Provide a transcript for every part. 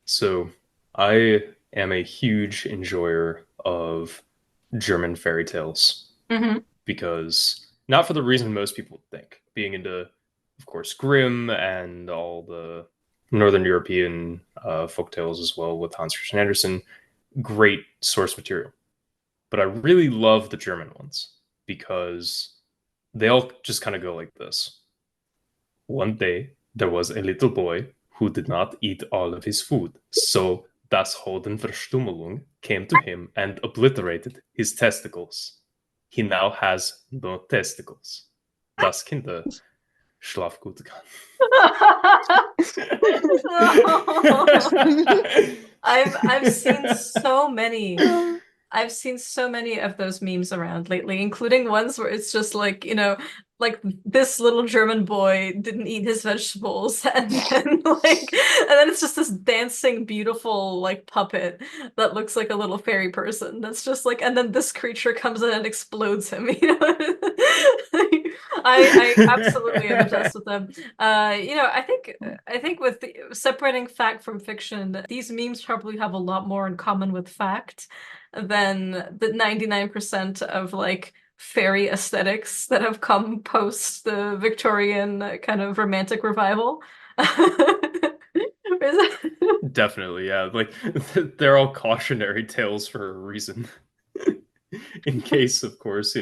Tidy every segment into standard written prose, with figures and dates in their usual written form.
So, I am a huge enjoyer of German fairy tales Hmm. because not for the reason most people think, being into, of course, Grimm and all the Northern European folk tales as well with Hans Christian Andersen, great source material. But I really love the German ones because they all just kind of go like this. One day, there was a little boy who did not eat all of his food. So das Hodenverstümmelung came to him and obliterated his testicles. He now has no testicles. Das Kinder schlaf gut kann. I've seen so many. I've seen so many of those memes around lately, including ones where it's just like, like this little German boy didn't eat his vegetables and then it's just this dancing beautiful like puppet that looks like a little fairy person. That's just like and then this creature comes in and explodes him, you know. I absolutely am obsessed with them. I think with separating fact from fiction, these memes probably have a lot more in common with fact than the 99% of like fairy aesthetics that have come post the Victorian kind of romantic revival. Definitely, yeah. Like they're all cautionary tales for a reason. In case, of course,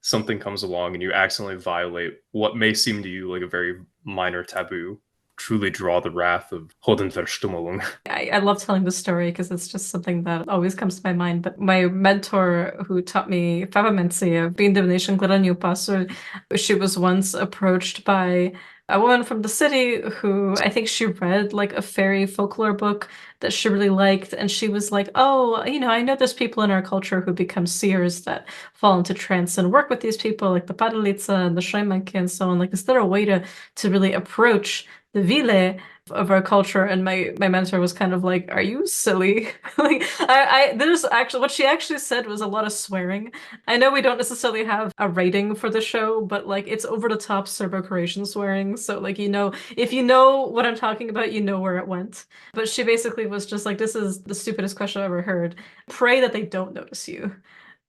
something comes along and you accidentally violate what may seem to you like a very minor taboo, truly draw the wrath of Hodenverstümmelung. I love telling the story because it's just something that always comes to my mind. But my mentor who taught me Pfefferminzia, being divination Glennu Pastor, she was once approached by a woman from the city who I think she read like a fairy folklore book that she really liked. And she was like, oh, I know there's people in our culture who become seers that fall into trance and work with these people, like the Padalitsa and the Schreimanke and so on. Like, is there a way to really approach the Vile of our culture? And my mentor was kind of like, are you silly? Like I there's actually what she actually said was a lot of swearing. I know we don't necessarily have a rating for the show, but like it's over the top Serbo-Croatian swearing. So like if you know what I'm talking about, you know where it went. But she basically was just like, this is the stupidest question I've ever heard. Pray that they don't notice you.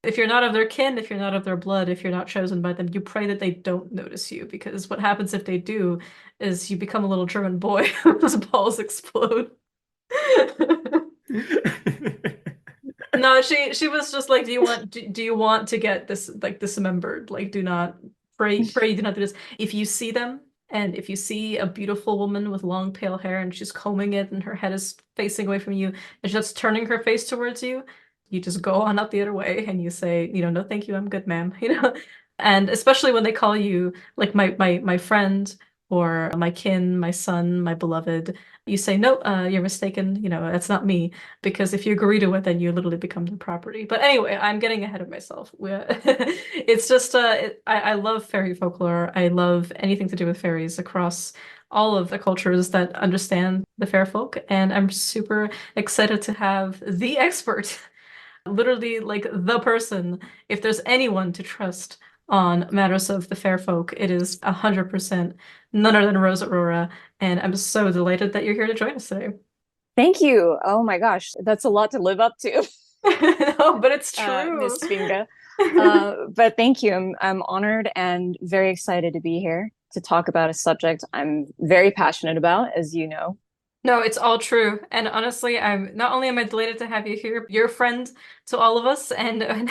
If you're not of their kin, if you're not of their blood, if you're not chosen by them, you pray that they don't notice you, because what happens if they do is you become a little German boy whose balls explode. No, she was just like, do you want to get this like dismembered? Like, do not pray you do not do this. If you see them and if you see a beautiful woman with long pale hair and she's combing it and her head is facing away from you and she's turning her face towards you, you just go on up the other way and you say, no, thank you, I'm good, ma'am. And especially when they call you like my friend or my kin, my son, my beloved, you say, no, you're mistaken. That's not me. Because if you agree to it, then you literally become the property. But anyway, I'm getting ahead of myself. It's just, I love fairy folklore. I love anything to do with fairies across all of the cultures that understand the fair folk. And I'm super excited to have the expert, literally like the person. If there's anyone to trust on matters of the fair folk, it is 100% none other than Rose Aurora. And I'm so delighted that you're here to join us today. Thank you. Oh my gosh, that's a lot to live up to, No, but it's true. Miss Finga. But thank you. I'm honored and very excited to be here to talk about a subject I'm very passionate about, as you know. No, it's all true. And honestly, I'm not only am I delighted to have you here, you're a friend to all of us, and I'm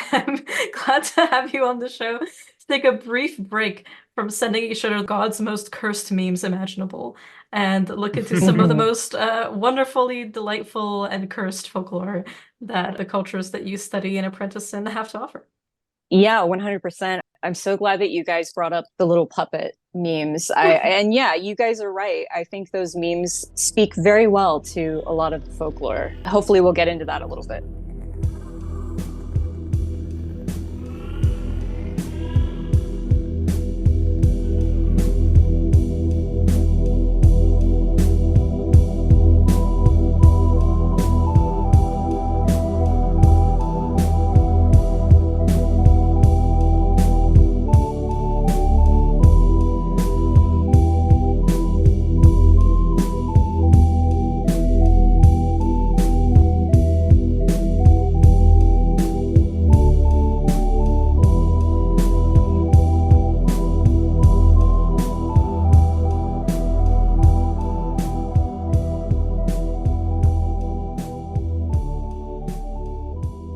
glad to have you on the show to take a brief break from sending each other God's most cursed memes imaginable and look into some of the most wonderfully delightful and cursed folklore that the cultures that you study and apprentice in have to offer. Yeah, 100%. I'm so glad that you guys brought up the little puppet memes. And yeah, you guys are right. I think those memes speak very well to a lot of the folklore. Hopefully we'll get into that a little bit.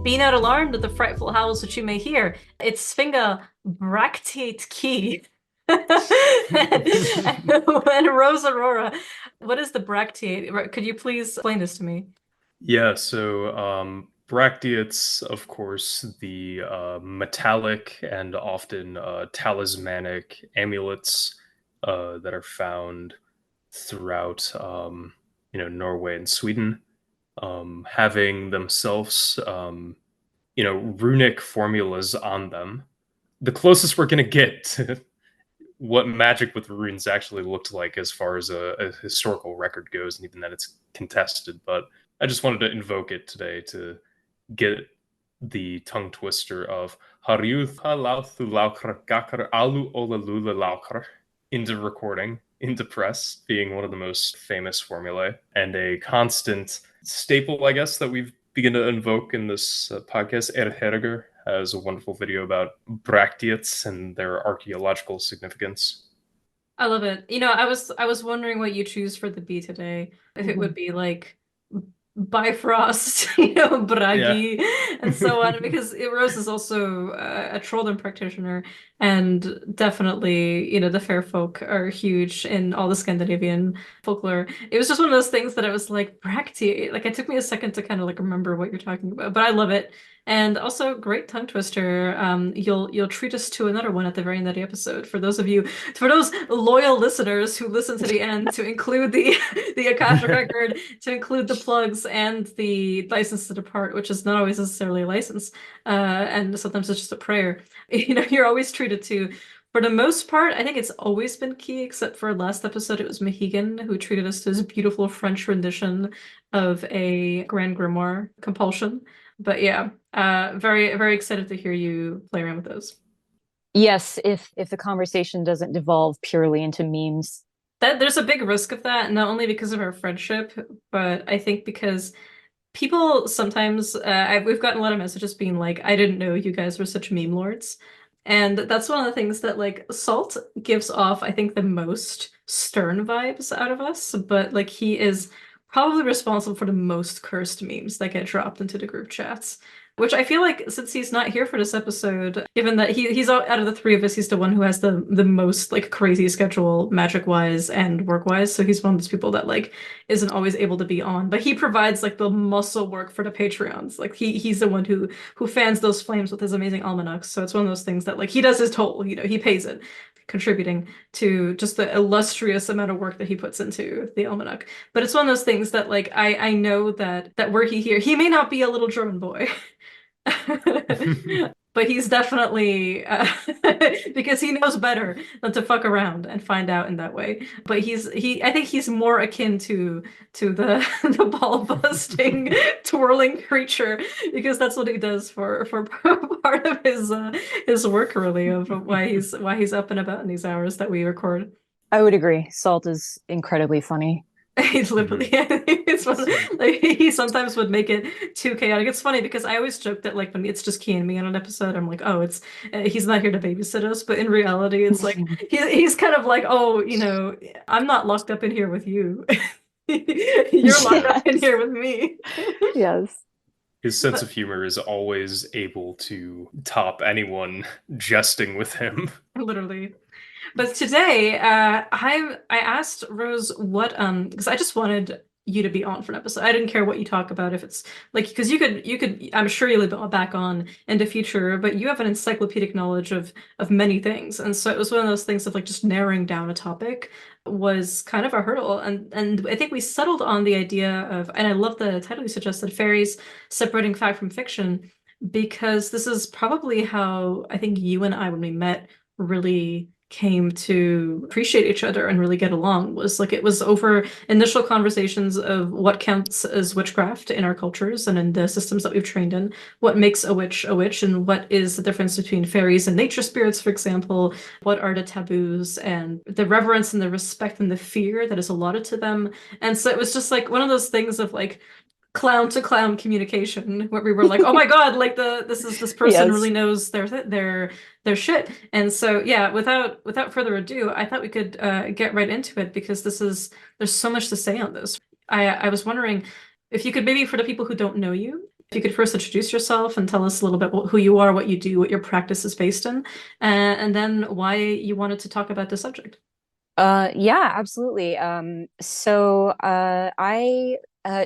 Be not alarmed at the frightful howls which you may hear. Its finger bractate key. And Rose Aurora, what is the bracteate? Could you please explain this to me? Yeah, so bracteates, of course, the metallic and often talismanic amulets that are found throughout, Norway and Sweden, having themselves, runic formulas on them. The closest we're going to get to what magic with runes actually looked like as far as a historical record goes, and even then it's contested. But I just wanted to invoke it today to get the tongue twister of Haryuth Laukar Gakar Alu Olalula Laukar into recording, into press, being one of the most famous formulae and a constant staple, I guess, that we've begun to invoke in this podcast. Erherger has a wonderful video about bracteates and their archaeological significance. I love it. I was wondering what you choose for the B today. If it would be like Bifrost, Yeah. Bragi, and so on, because Rose is also a Trollden practitioner, and definitely, the fair folk are huge in all the Scandinavian folklore. It was just one of those things that I was like, Bracti, like it took me a second to kind of like remember what you're talking about, but I love it. And also great tongue twister. You'll treat us to another one at the very end of the episode. For those loyal listeners who listen to the end, to include the the Akashic record, to include the plugs and the license to depart, which is not always necessarily a license, and sometimes it's just a prayer. You're always treated to. For the most part, I think it's always been key, except for last episode, it was Mohegan who treated us to this beautiful French rendition of a Grand Grimoire compulsion. But yeah, very, very excited to hear you play around with those. Yes, if the conversation doesn't devolve purely into memes. That there's a big risk of that, not only because of our friendship, but I think because people sometimes we've gotten a lot of messages being like, I didn't know you guys were such meme lords. And that's one of the things that like Salt gives off, I think, the most stern vibes out of us, but like he is probably responsible for the most cursed memes that get dropped into the group chats. Which I feel like since he's not here for this episode, given that he's out of the three of us, he's the one who has the most like crazy schedule magic wise and work wise. So he's one of those people that like isn't always able to be on, but he provides like the muscle work for the Patreons. Like he's the one who fans those flames with his amazing almanacs. So it's one of those things that like he does his toll, he pays it, contributing to just the illustrious amount of work that he puts into the almanac. But it's one of those things that like I know that were he here, he may not be a little German boy. But he's definitely because he knows better than to fuck around and find out in that way. But I think he's more akin to the the ball busting twirling creature because that's what he does for part of his work really of why he's up and about in these hours that we record. I would agree. Salt is incredibly funny. He's literally, it's fun. Like he sometimes would make it too chaotic. It's funny because I always joke that like when it's just Key and me on an episode, I'm like, oh, it's he's not here to babysit us. But in reality, it's like he's kind of like, oh, I'm not locked up in here with you. You're locked up in here with me. Yes. His sense of humor is always able to top anyone jesting with him. Literally. But today, I asked Rose what because I just wanted you to be on for an episode. I didn't care what you talk about if it's like because you could I'm sure you'll be back on in the future, but you have an encyclopedic knowledge of many things, and so it was one of those things of like just narrowing down a topic was kind of a hurdle, and I think we settled on the idea of, and I love the title you suggested, Fairies Separating Fact from Fiction, because this is probably how I think you and I when we met really came to appreciate each other and really get along was like it was over initial conversations of what counts as witchcraft in our cultures and in the systems that we've trained in, what makes a witch, and what is the difference between fairies and nature spirits, for example, what are the taboos and the reverence and the respect and the fear that is allotted to them. And so it was just like one of those things of like clown to clown communication where we were like, oh my God, like this person Yes. really knows their shit. And so yeah, without further ado, I thought we could get right into it because there's so much to say on this. I was wondering if you could maybe for the people who don't know you, If you could first introduce yourself and tell us a little bit who you are, what you do, what your practice is based in, and then why you wanted to talk about this subject. Yeah, absolutely. I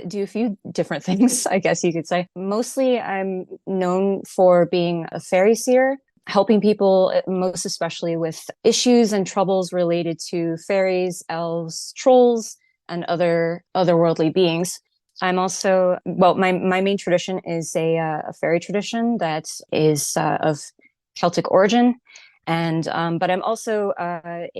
do a few different things, I guess you could say. Mostly, I'm known for being a fairy seer, helping people, most especially with issues and troubles related to fairies, elves, trolls, and otherworldly beings. I'm also, well, my main tradition is a fairy tradition that is of Celtic origin. And but I'm also a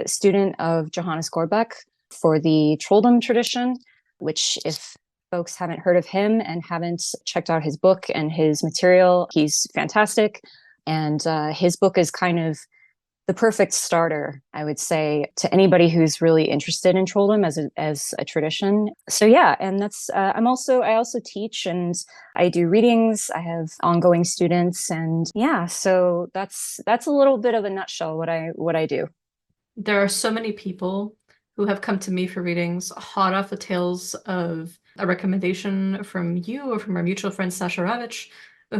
student of Johannes Gorbek for the trolldom tradition, which, if folks haven't heard of him and haven't checked out his book and his material, he's fantastic. And his book is kind of the perfect starter, I would say, to anybody who's really interested in trolldom as a tradition. So yeah, and that's I also teach and I do readings. I have ongoing students, and yeah, so that's a little bit of a nutshell what I do. There are so many people who have come to me for readings hot off the tails of a recommendation from you or from our mutual friend Sasha Ravich,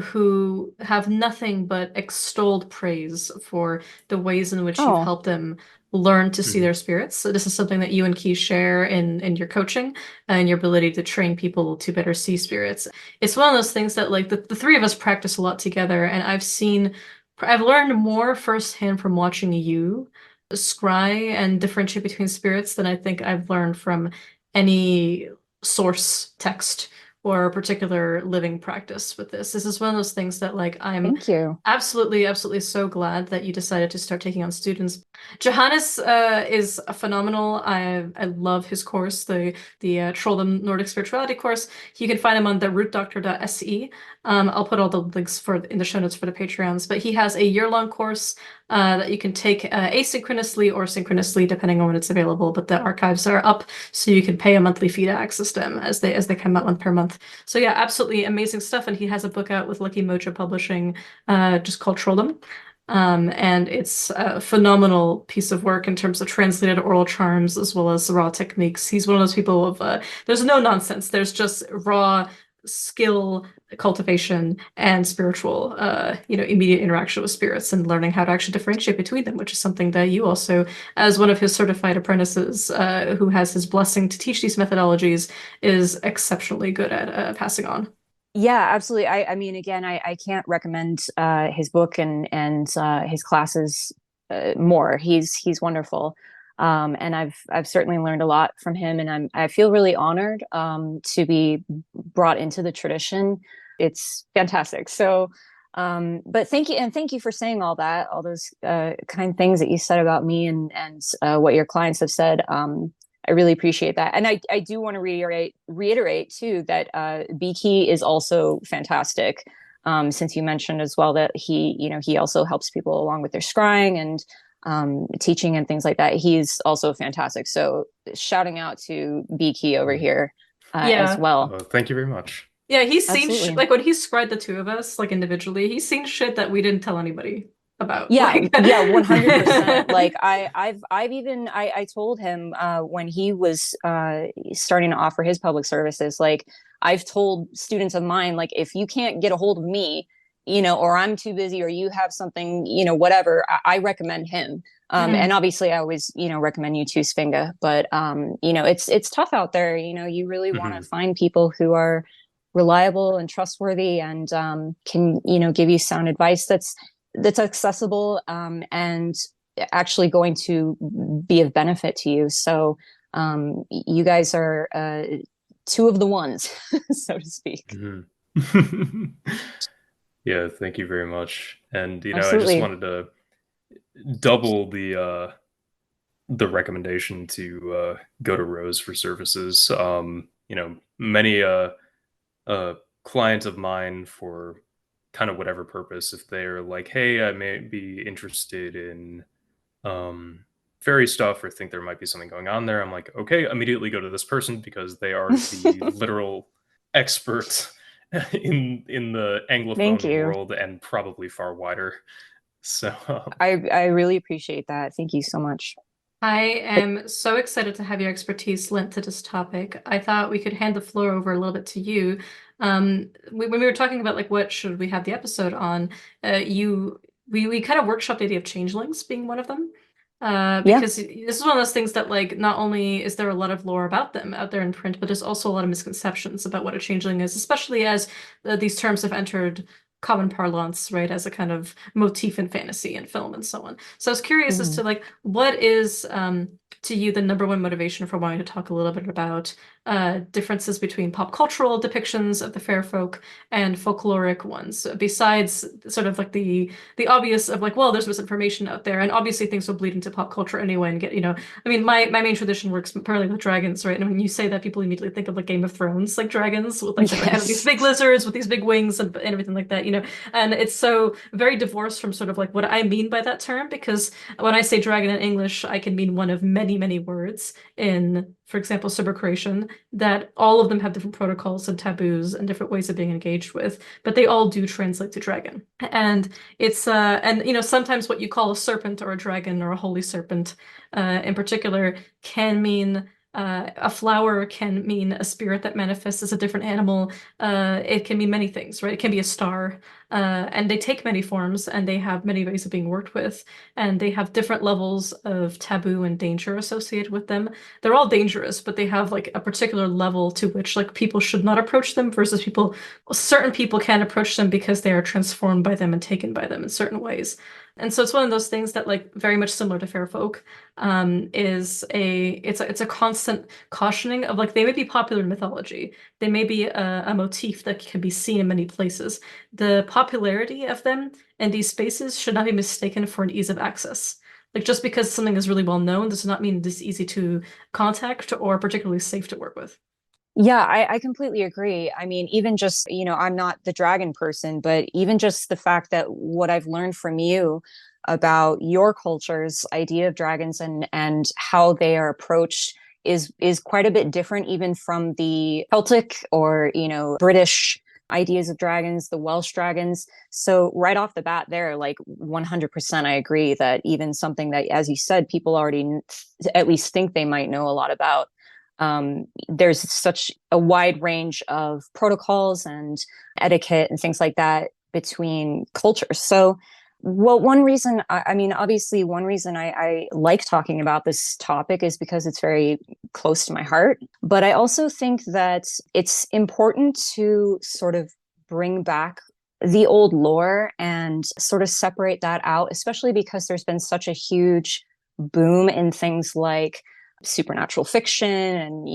who have nothing but extolled praise for the ways in which you've Oh, helped them learn to see Mhm. their spirits. So this is something that you and Key share in your coaching and your ability to train people to better see spirits. It's one of those things that like the three of us practice a lot together, and I've learned more firsthand from watching you scry and differentiate between spirits than I think I've learned from any source text or a particular living practice with this. This is one of those things that like I'm thank you. absolutely so glad that you decided to start taking on students. Johannes is a phenomenal. I love his course, the Trolldom Nordic Spirituality course. You can find him on the rootdoctor.se. I'll put all the links for in the show notes for the Patreons. But he has a year-long course that you can take asynchronously or synchronously, depending on when it's available. But the archives are up, so you can pay a monthly fee to access them as they come out month per month. So yeah, absolutely amazing stuff. And he has a book out with Lucky Mojo Publishing, just called Trolldom. And it's a phenomenal piece of work in terms of translated oral charms as well as raw techniques. He's one of those people of there's no nonsense. There's just raw skill cultivation and spiritual immediate interaction with spirits and learning how to actually differentiate between them, which is something that you also, as one of his certified apprentices who has his blessing to teach these methodologies, is exceptionally good at passing on. Yeah, absolutely. I mean, again, I can't recommend his book and his classes more. He's wonderful. And I've certainly learned a lot from him, and I feel really honored to be brought into the tradition. It's fantastic. So, but thank you for saying all that, all those kind things that you said about me and what your clients have said. I really appreciate that. And I do want to reiterate too that Beaky is also fantastic. Since you mentioned as well that he also helps people along with their scrying and teaching and things like that. He's also fantastic. So shouting out to Beaky over here as Yeah. well. Thank you very much. Yeah, he's seen Absolutely. like when he scried the two of us like individually, he's seen shit that we didn't tell anybody about. Yeah, Like yeah, 100%. Like I've even I told him when he was starting to offer his public services, like I've told students of mine, like if you can't get a hold of me, or I'm too busy or you have something, whatever, I recommend him. And Mhm. obviously I always, recommend you too, Svinga, but it's tough out there. You really want to Mhm. find people who are reliable and trustworthy and can, give you sound advice that's accessible and actually going to be of benefit to you. So you guys are two of the ones, so to speak. Mhm. Yeah, thank you very much. And I just Absolutely. wanted to double the recommendation to go to Rose for services. Many client of mine for kind of whatever purpose, if they're like, hey, I may be interested in um, fairy stuff or think there might be something going on there, I'm like, okay, immediately go to this person because they are the literal expert in the Thank Anglophone you. world and probably far wider. So, I really appreciate that. Thank you so much. I am so excited to have your expertise lent to this topic. I thought we could hand the floor over a little bit to you. When we were talking about like what should we have the episode on, we kind of workshopped the idea of changelings being one of them. Yeah. Because this is one of those things that like not only is there a lot of lore about them out there in print, but there's also a lot of misconceptions about what a changeling is, especially as these terms have entered common parlance, right, as a kind of motif in fantasy and film and so on. So I was curious as to Mhm. like what is to you the number one motivation for wanting to talk a little bit about differences between pop cultural depictions of the fair folk and folkloric ones, besides sort of like the obvious of like, well, there's misinformation out there, and obviously things will bleed into pop culture anyway and get, I mean, my main tradition works primarily with dragons, right? And when you say that, people immediately think of like Game of Thrones, like dragons with like the kind of these Yes. big lizards with these big wings and everything like that, and it's so very divorced from sort of like what I mean by that term, because when I say dragon in English, I can mean one of many, many words in, for example, Creation, that all of them have different protocols and taboos and different ways of being engaged with, but they all do translate to dragon. And it's and sometimes what you call a serpent or a dragon or a holy serpent in particular can mean a flower, can mean a spirit that manifests as a different animal. It can mean many things, right? It can be a star. And they take many forms and they have many ways of being worked with. And they have different levels of taboo and danger associated with them. They're all dangerous, but they have like a particular level to which like people should not approach them versus certain people can approach them because they are transformed by them and taken by them in certain ways. And so it's one of those things that like very much similar to fair folk, it's a constant cautioning of like they may be popular in mythology. They may be a motif that can be seen in many places. The popularity of them and these spaces should not be mistaken for an ease of access. Like just because something is really well known does not mean it is easy to contact or particularly safe to work with. Yeah, I completely agree. I mean, even just, I'm not the dragon person, but even just the fact that what I've learned from you about your culture's idea of dragons and how they are approached is quite a bit different even from the Celtic or, British ideas of dragons, the Welsh dragons. So right off the bat there, like 100% I agree that even something that, as you said, people already at least think they might know a lot about, there's such a wide range of protocols and etiquette and things like that between cultures. So, well, one reason, I mean, obviously, one reason I like talking about this topic is because it's very close to my heart. But I also think that it's important to sort of bring back the old lore and sort of separate that out, especially because there's been such a huge boom in things like supernatural fiction and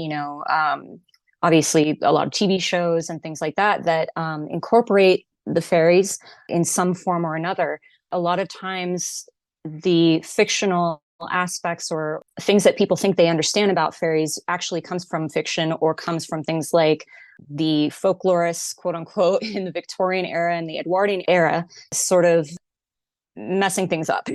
obviously a lot of TV shows and things like that that incorporate the fairies in some form or another. A lot of times the fictional aspects or things that people think they understand about fairies actually comes from fiction or comes from things like the folklorists, quote unquote, in the Victorian era and the Edwardian era, sort of messing things up,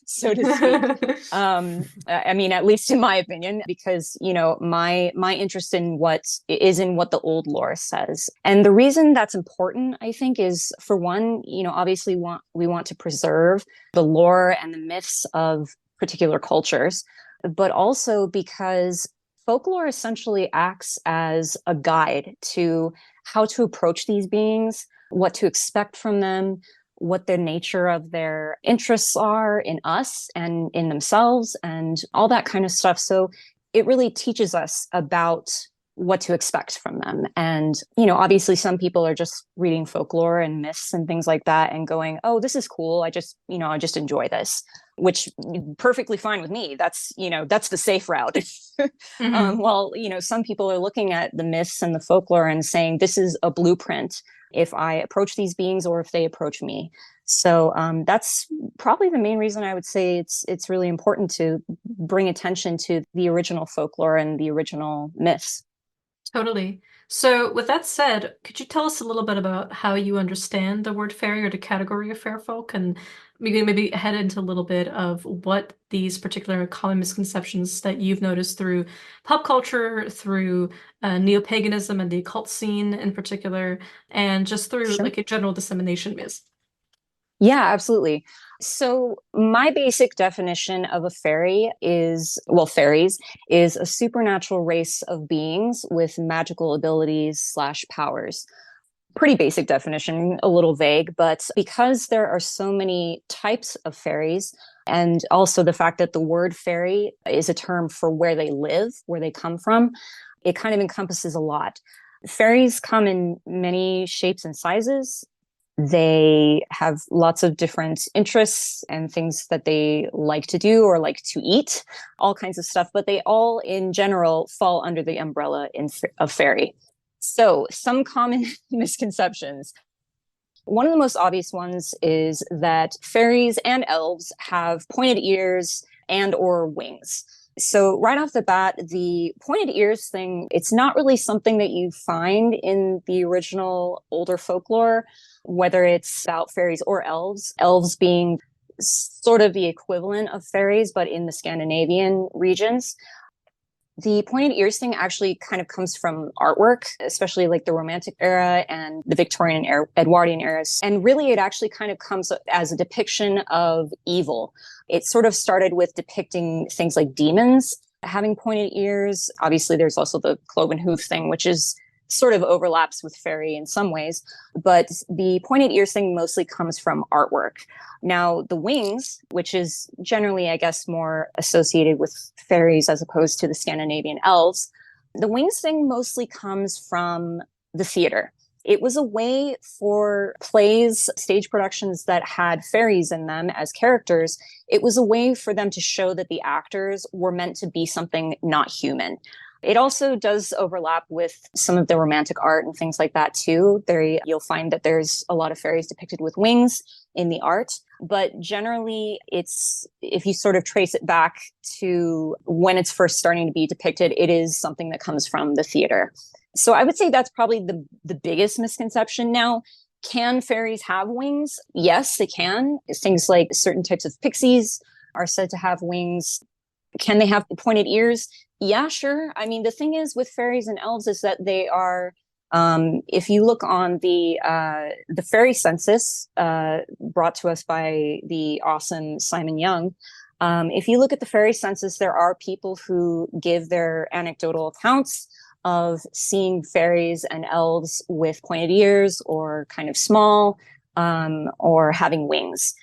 so to speak. I mean, at least in my opinion, because my interest in what the old lore says, and the reason that's important, I think, is for one, obviously we want to preserve the lore and the myths of particular cultures, but also because folklore essentially acts as a guide to how to approach these beings, what to expect from them, what the nature of their interests are in us and in themselves and all that kind of stuff. So it really teaches us about what to expect from them. And, obviously some people are just reading folklore and myths and things like that and going, oh, this is cool. I just enjoy this, which perfectly fine with me. That's the safe route. Mhm. Well, some people are looking at the myths and the folklore and saying, this is a blueprint if I approach these beings or if they approach me. So that's probably the main reason I would say it's really important to bring attention to the original folklore and the original myths. Totally. So, with that said, could you tell us a little bit about how you understand the word fairy or the category of fair folk, and maybe head into a little bit of what these particular common misconceptions that you've noticed through pop culture, through neo-paganism and the occult scene in particular, and just through Sure. like a general dissemination is? Yeah, absolutely. So, my basic definition of a fairy is, well, fairies is a supernatural race of beings with magical abilities slash powers. Pretty basic definition, a little vague, but because there are so many types of fairies, and also the fact that the word fairy is a term for where they live, where they come from, it kind of encompasses a lot. Fairies come in many shapes and sizes. They have lots of different interests and things that they like to do or like to eat, all kinds of stuff, but they all, in general, fall under the umbrella of fairy. So, some common misconceptions. One of the most obvious ones is that fairies and elves have pointed ears and or wings. So right off the bat, the pointed ears thing, it's not really something that you find in the original older folklore, whether it's about fairies or elves, elves being sort of the equivalent of fairies, but in the Scandinavian regions. The pointed ears thing actually kind of comes from artwork, especially like the Romantic era and the Victorian era, Edwardian eras. And really, it actually kind of comes as a depiction of evil. It sort of started with depicting things like demons having pointed ears. Obviously, there's also the cloven hoof thing, which is sort of overlaps with fairy in some ways. But the pointed ears thing mostly comes from artwork. Now, the wings, which is generally, I guess, more associated with fairies as opposed to the Scandinavian elves, the wings thing mostly comes from the theater. It was a way for plays, stage productions that had fairies in them as characters. It was a way for them to show that the actors were meant to be something not human. It also does overlap with some of the romantic art and things like that too. You'll find that there's a lot of fairies depicted with wings in the art, but generally it's, if you sort of trace it back to when it's first starting to be depicted, it is something that comes from the theater. So I would say that's probably the biggest misconception. Now, can fairies have wings? Yes, they can. Things like certain types of pixies are said to have wings. Can they have pointed ears? Yeah, sure. I mean, the thing is with fairies and elves is that they are. If you look on the fairy census brought to us by the awesome Simon Young, if you look at the fairy census, there are people who give their anecdotal accounts of seeing fairies and elves with pointed ears or kind of small or having wings.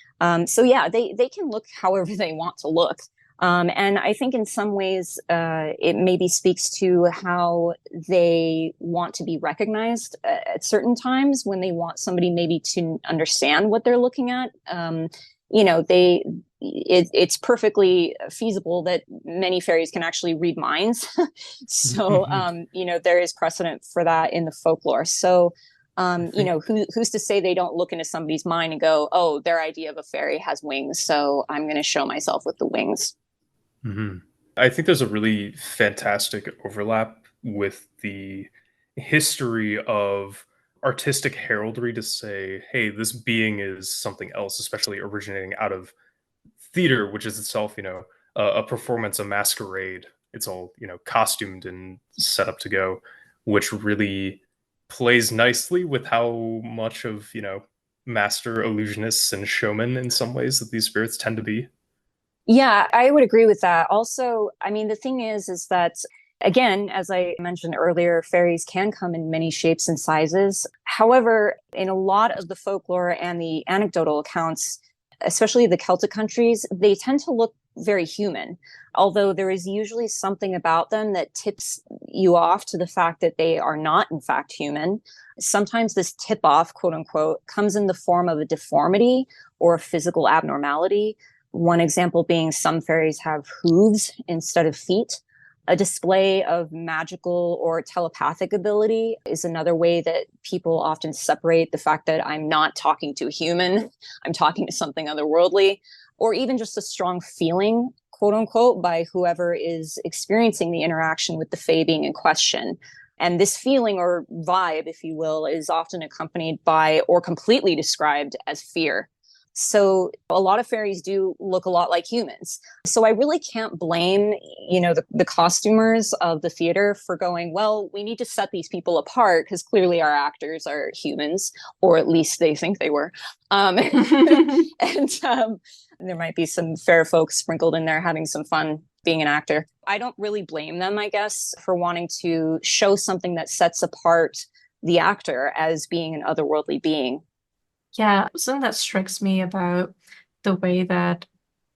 So yeah, they can look however they want to look. And I think in some ways, it maybe speaks to how they want to be recognized at certain times when they want somebody maybe to understand what they're looking at. You know, it's perfectly feasible that many fairies can actually read minds. So, you know, there is precedent for that in the folklore. So, you know, who's to say they don't look into somebody's mind and go, oh, their idea of a fairy has wings, so I'm going to show myself with the wings. Mm-hmm. I think there's a really fantastic overlap with the history of artistic heraldry to say, hey, this being is something else, especially originating out of theater, which is itself, a performance, a masquerade. It's all, costumed and set up to go, which really plays nicely with how much of, master illusionists and showmen in some ways that these spirits tend to be. Yeah, I would agree with that. Also, I mean, the thing is that, again, as I mentioned earlier, fairies can come in many shapes and sizes. However, in a lot of the folklore and the anecdotal accounts, especially the Celtic countries, they tend to look very human, although there is usually something about them that tips you off to the fact that they are not, in fact, human. Sometimes this tip off, quote unquote, comes in the form of a deformity or a physical abnormality. One example being some fairies have hooves instead of feet. A display of magical or telepathic ability is another way that people often separate the fact that I'm not talking to a human, I'm talking to something otherworldly, or even just a strong feeling, quote unquote, by whoever is experiencing the interaction with the fae being in question. And this feeling or vibe, if you will, is often accompanied by or completely described as fear. So a lot of fairies do look a lot like humans. So I really can't blame, the costumers of the theater for going, well, we need to set these people apart because clearly our actors are humans, or at least they think they were. And there might be some fair folks sprinkled in there having some fun being an actor. I don't really blame them, I guess, for wanting to show something that sets apart the actor as being an otherworldly being. Yeah, something that strikes me about the way that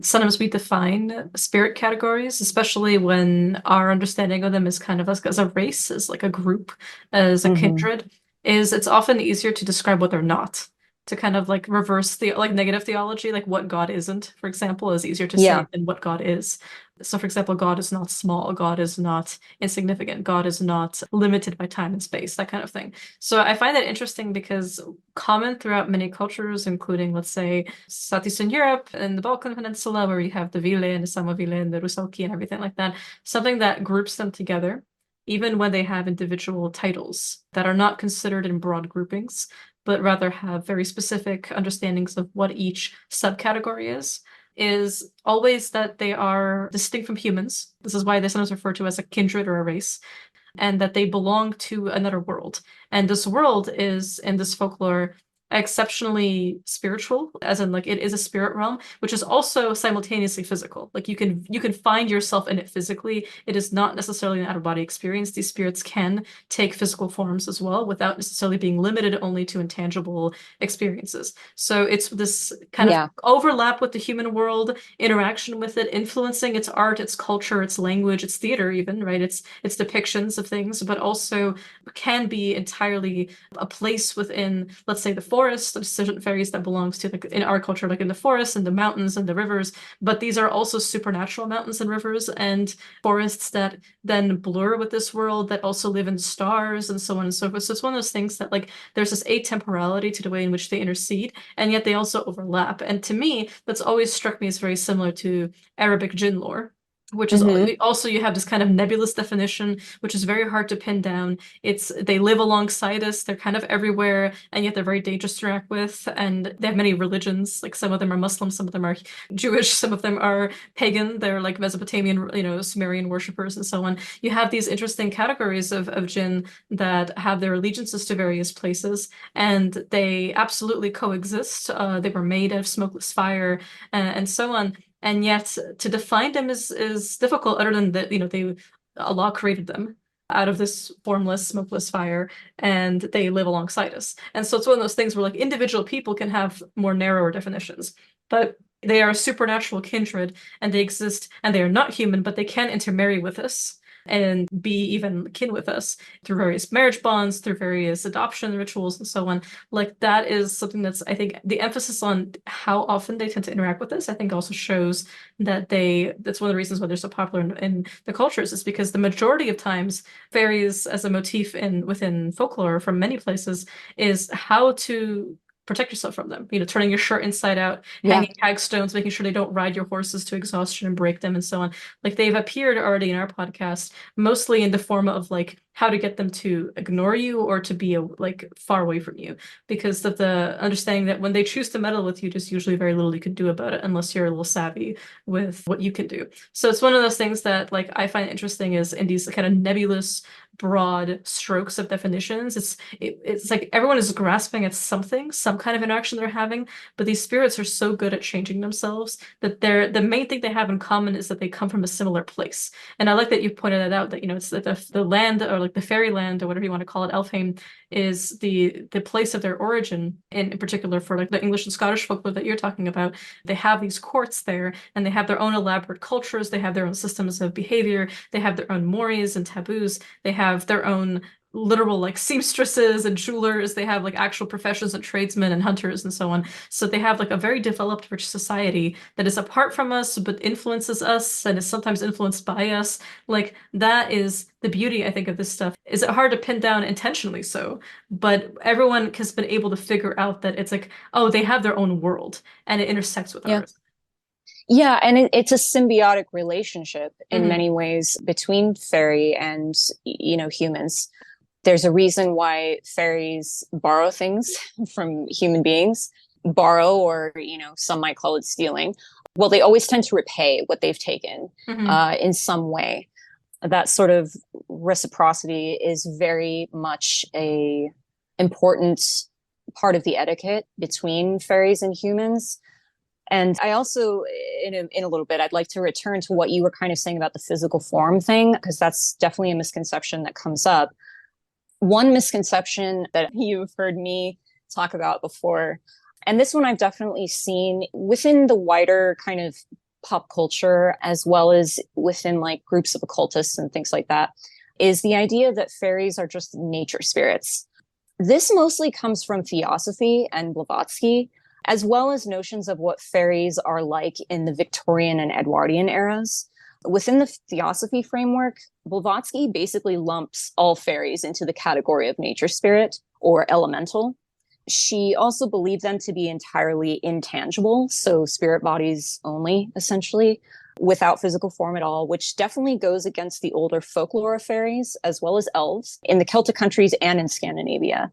sometimes we define spirit categories, especially when our understanding of them is kind of as a race, as like a group, as a Mm-hmm. kindred, is it's often easier to describe what they're not. To kind of like reverse the like negative theology, like what God isn't, for example, is easier to say Yeah. than what God is. So, for example, God is not small, God is not insignificant, God is not limited by time and space, that kind of thing. So I find that interesting because common throughout many cultures, including, let's say, Southeastern Europe and the Balkan Peninsula, where you have the Vile and the Samovile and the Rusalki and everything like that, something that groups them together, even when they have individual titles that are not considered in broad groupings, but rather have very specific understandings of what each subcategory is always that they are distinct from humans. This is why they're sometimes referred to as a kindred or a race, and that they belong to another world. And this world is, in this folklore, exceptionally spiritual, as in like it is a spirit realm, which is also simultaneously physical. Like you can find yourself in it physically. It is not necessarily an out-of-body experience. These spirits can take physical forms as well without necessarily being limited only to intangible experiences. So it's this kind of Yeah. overlap with the human world, interaction with it, influencing its art, its culture, its language, its theater even, right? It's depictions of things, but also can be entirely a place within, let's say, the forest. There's certain fairies that belongs to, like in our culture, like in the forest and the mountains and the rivers, but these are also supernatural mountains and rivers and forests that then blur with this world, that also live in stars and so on and so forth. So it's one of those things that like there's this atemporality to the way in which they intercede, and yet they also overlap. And to me, that's always struck me as very similar to Arabic jinn lore, which is Mm-hmm. also, you have this kind of nebulous definition, which is very hard to pin down. They live alongside us, they're kind of everywhere, and yet they're very dangerous to interact with. And they have many religions, like some of them are Muslim, some of them are Jewish, some of them are pagan. They're like Mesopotamian, Sumerian worshippers and so on. You have these interesting categories of jinn that have their allegiances to various places, and they absolutely coexist. They were made out of smokeless fire, and so on. And yet to define them is difficult, other than that, Allah created them out of this formless, smokeless fire, and they live alongside us. And so it's one of those things where like individual people can have more narrower definitions, but they are a supernatural kindred, and they exist, and they are not human, but they can intermarry with us and be even kin with us through various marriage bonds, through various adoption rituals, and so on. Like that is something that's, I think, the emphasis on how often they tend to interact with us, I think also shows that that's one of the reasons why they're so popular in the cultures, is because the majority of times fairies as a motif within folklore from many places is how to protect yourself from them. Turning your shirt inside out, Yeah. hanging hagstones, making sure they don't ride your horses to exhaustion and break them, and so on. Like they've appeared already in our podcast, mostly in the form of like how to get them to ignore you or to be like far away from you, because of the understanding that when they choose to meddle with you, there's usually very little you can do about it unless you're a little savvy with what you can do. So it's one of those things that like I find interesting is in these kind of nebulous, broad strokes of definitions. It's like everyone is grasping at something, some kind of interaction they're having, but these spirits are so good at changing themselves that the main thing they have in common is that they come from a similar place. And I like that you pointed that out, that it's the land, or like the fairyland or whatever you want to call it, Elfhame, is the place of their origin. In particular, for like the English and Scottish folklore that you're talking about, they have these courts there, and they have their own elaborate cultures. They have their own systems of behavior. They have their own mores and taboos. They have their own literal like seamstresses and jewelers. They have like actual professions and tradesmen and hunters and so on. So they have like a very developed, rich society that is apart from us, but influences us and is sometimes influenced by us. Like that is the beauty, I think, of this stuff. Is it hard to pin down intentionally so? But everyone has been able to figure out that it's like, oh, they have their own world and it intersects with Yeah. ours. Yeah, and it's a symbiotic relationship in Hmm. many ways between fairy and humans. There's a reason why fairies borrow things from human beings. borrow, or, some might call it stealing, well, they always tend to repay what they've taken in some way. That sort of reciprocity is very much a important part of the etiquette between fairies and humans. And I also, in a little bit, I'd like to return to what you were kind of saying about the physical form thing, because that's definitely a misconception that comes up. One misconception that you've heard me talk about before, and this one I've definitely seen within the wider kind of pop culture, as well as within like groups of occultists and things like that, is the idea that fairies are just nature spirits. This mostly comes from Theosophy and Blavatsky, as well as notions of what fairies are like in the Victorian and Edwardian eras. Within the Theosophy framework, Blavatsky basically lumps all fairies into the category of nature spirit or elemental. She also believed them to be entirely intangible, so spirit bodies only, essentially, without physical form at all, which definitely goes against the older folklore of fairies, as well as elves, in the Celtic countries and in Scandinavia.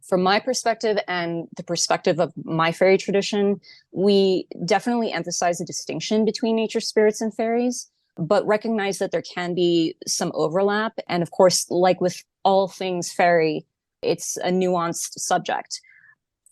From my perspective and the perspective of my fairy tradition, we definitely emphasize a distinction between nature spirits and fairies, but recognize that there can be some overlap. And of course, like with all things fairy, it's a nuanced subject.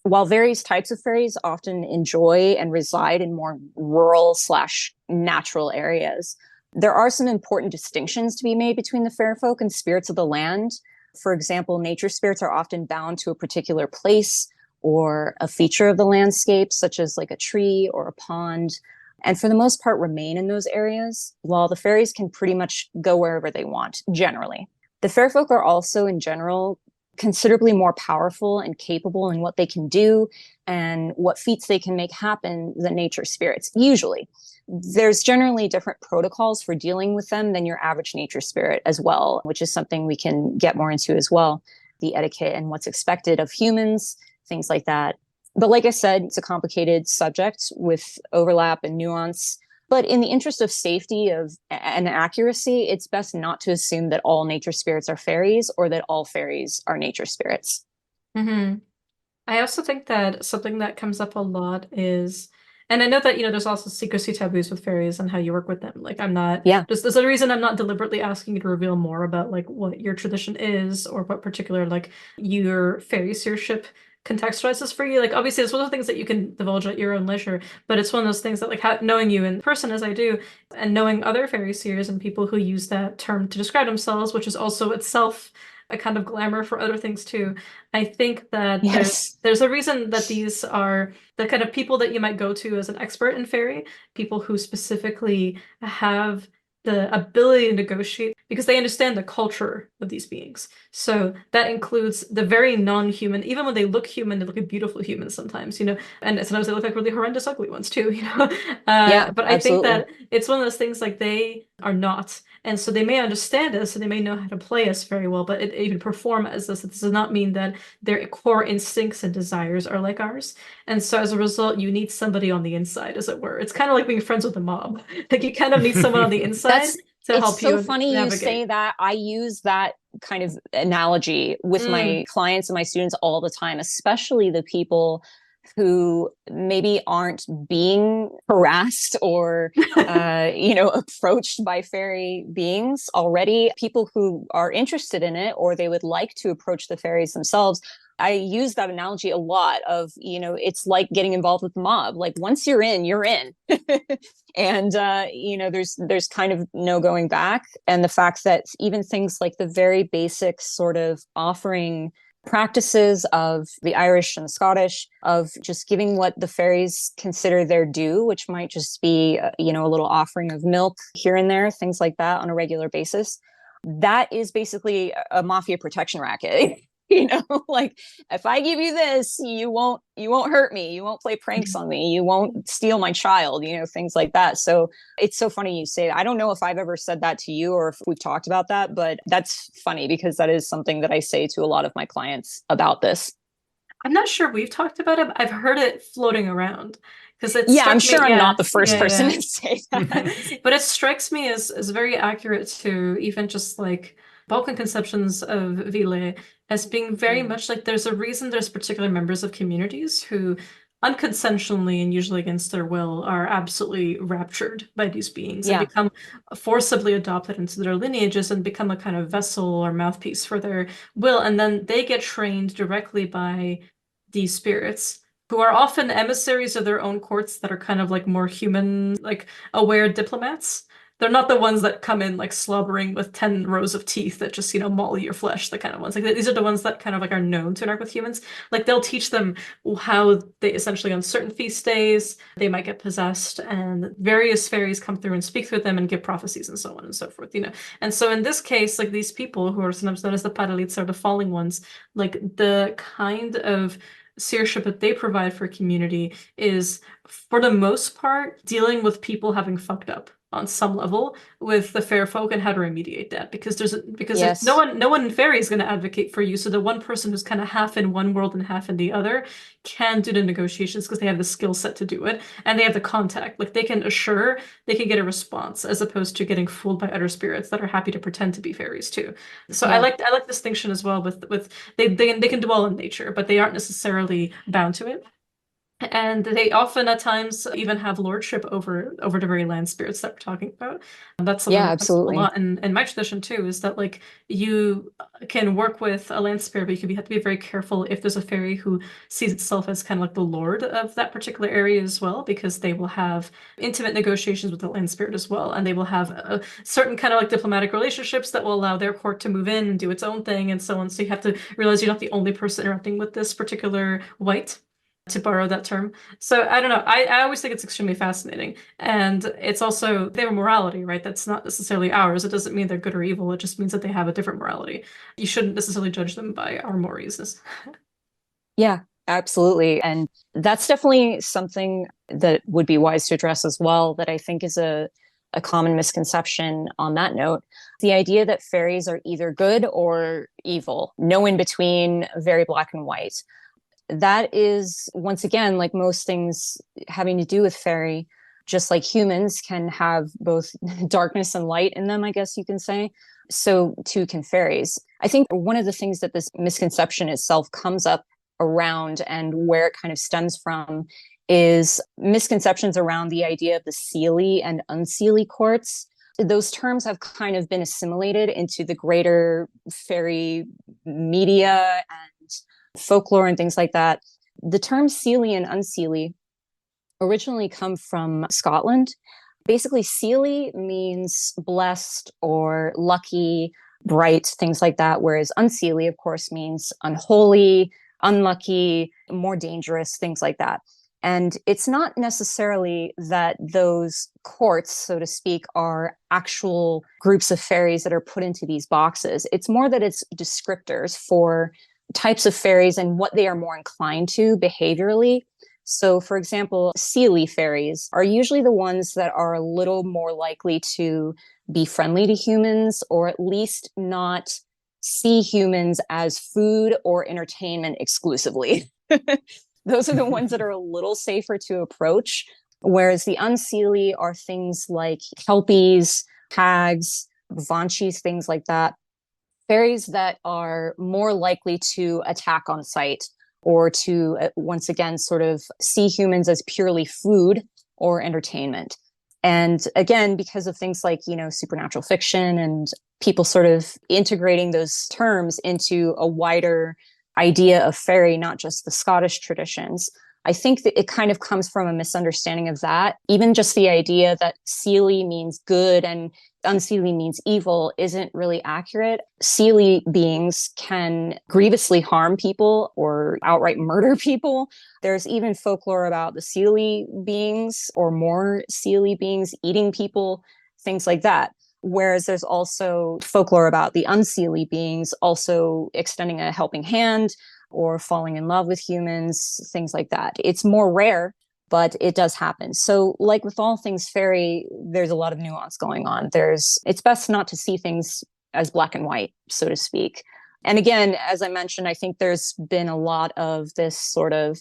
While various types of fairies often enjoy and reside in more rural/natural areas, there are some important distinctions to be made between the fair folk and spirits of the land. For example, nature spirits are often bound to a particular place or a feature of the landscape, such as like a tree or a pond, and for the most part remain in those areas, while the fairies can pretty much go wherever they want, generally. The fair folk are also, in general, considerably more powerful and capable in what they can do and what feats they can make happen than nature spirits, usually. There's generally different protocols for dealing with them than your average nature spirit as well, which is something we can get more into as well. The etiquette and what's expected of humans, things like that. But like I said, it's a complicated subject with overlap and nuance. But in the interest of safety and accuracy, it's best not to assume that all nature spirits are fairies or that all fairies are nature spirits. Mm-hmm. I also think that something that comes up a lot is, and I know that, there's also secrecy taboos with fairies and how you work with them. Like, I'm not, Yeah. just there's a reason I'm not deliberately asking you to reveal more about like what your tradition is or what particular like your fairy seership contextualizes for you. Like, obviously, it's one of the things that you can divulge at your own leisure, but it's one of those things that like knowing you in person as I do, and knowing other fairy seers and people who use that term to describe themselves, which is also itself a kind of glamour for other things too. I think that Yes. there's a reason that these are the kind of people that you might go to as an expert in fairy, people who specifically have the ability to negotiate because they understand the culture of these beings. So that includes the very non-human, even when they look human, they look like beautiful humans sometimes, and sometimes they look like really horrendous, ugly ones too, Yeah, But I think absolutely. that it's one of those things like they are not. And so they may understand us, so they may know how to play us very well, but even perform as us. It does not mean that their core instincts and desires are like ours. And so as a result, you need somebody on the inside, as it were. It's kind of like being friends with the mob. Like you kind of need someone on the inside to It's help so you funny you say navigate. that. I use that kind of analogy with my clients and my students all the time, especially the people who maybe aren't being harassed or approached by fairy beings already, people who are interested in it or they would like to approach the fairies themselves. I use that analogy a lot of, it's like getting involved with the mob. Like once you're in, you're in. And there's kind of no going back. And the fact that even things like the very basic sort of offering practices of the Irish and the Scottish of just giving what the fairies consider their due, which might just be, a little offering of milk here and there, things like that on a regular basis. That is basically a mafia protection racket. Like if I give you this, you won't hurt me. You won't play pranks on me. You won't steal my child, things like that. So it's so funny you say that. I don't know if I've ever said that to you or if we've talked about that, but that's funny because that is something that I say to a lot of my clients about this. I'm not sure we've talked about it, but I've heard it floating around because it Yeah, I'm struck sure me. I'm Yeah, not the first yeah, person yeah. to say that. But it strikes me as very accurate to even just like Balkan conceptions of Vile as being very much like there's a reason there's particular members of communities who unconsensually and usually against their will are absolutely raptured by these beings and Yeah. become forcibly adopted into their lineages and become a kind of vessel or mouthpiece for their will. And then they get trained directly by these spirits who are often emissaries of their own courts that are kind of like more human, like aware diplomats. They're not the ones that come in like slobbering with 10 rows of teeth that just, maul your flesh, the kind of ones. Like these are the ones that kind of like are known to interact with humans. Like they'll teach them how they essentially on certain feast days, they might get possessed and various fairies come through and speak with them and give prophecies and so on and so forth. And so in this case, like these people who are sometimes known as the Paralits or the falling ones, like the kind of seership that they provide for community is for the most part dealing with people having fucked up on some level with the fair folk and how to remediate that because no Yes. one in fairy is going to advocate for you, so the one person who's kind of half in one world and half in the other can do the negotiations because they have the skill set to do it and they have the contact, like they can assure they can get a response as opposed to getting fooled by other spirits that are happy to pretend to be fairies too. So I Yeah. like distinction as well with they can dwell in nature but they aren't necessarily bound to it. And they often at times even have lordship over the very land spirits that we're talking about. And that's something Yeah, that comes up a absolutely. lot in my tradition too, is that like you can work with a land spirit, but you have to be very careful if there's a fairy who sees itself as kind of like the lord of that particular area as well, because they will have intimate negotiations with the land spirit as well, and they will have a certain kind of like diplomatic relationships that will allow their court to move in and do its own thing and so on. So you have to realize you're not the only person interacting with this particular white, to borrow that term. So I don't know. I always think it's extremely fascinating. And it's also, they have a morality, right? That's not necessarily ours. It doesn't mean they're good or evil. It just means that they have a different morality. You shouldn't necessarily judge them by our mores. Yeah, absolutely. And that's definitely something that would be wise to address as well, that I think is a common misconception on that note. The idea that fairies are either good or evil, no in between, very black and white. That is, once again, like most things having to do with fairy, just like humans can have both darkness and light in them, I guess you can say. So too can fairies. I think one of the things that this misconception itself comes up around and where it kind of stems from is misconceptions around the idea of the Seelie and unseelie courts. Those terms have kind of been assimilated into the greater fairy media and folklore and things like that. The terms Seelie and unseelie originally come from Scotland. Basically, Seelie means blessed or lucky, bright, things like that, whereas unseelie, of course, means unholy, unlucky, more dangerous, things like that. And it's not necessarily that those courts, so to speak, are actual groups of fairies that are put into these boxes. It's more that it's descriptors for types of fairies and what they are more inclined to behaviorally. So, for example, Seelie fairies are usually the ones that are a little more likely to be friendly to humans, or at least not see humans as food or entertainment exclusively. Those are the ones that are a little safer to approach. Whereas the unseelie are things like kelpies, hags, banshees, things like that. Fairies that are more likely to attack on sight or to, once again, sort of see humans as purely food or entertainment. And again, because of things like, supernatural fiction and people sort of integrating those terms into a wider idea of fairy, not just the Scottish traditions, I think that it kind of comes from a misunderstanding of that. Even just the idea that Seelie means good and unseelie means evil isn't really accurate. Seelie beings can grievously harm people or outright murder people. There's even folklore about the Seelie beings or more Seelie beings eating people, things like that. Whereas there's also folklore about the unseelie beings also extending a helping hand or falling in love with humans, things like that. It's more rare, but it does happen. So like with all things fairy, there's a lot of nuance going on. It's best not to see things as black and white, so to speak. And again, as I mentioned, I think there's been a lot of this sort of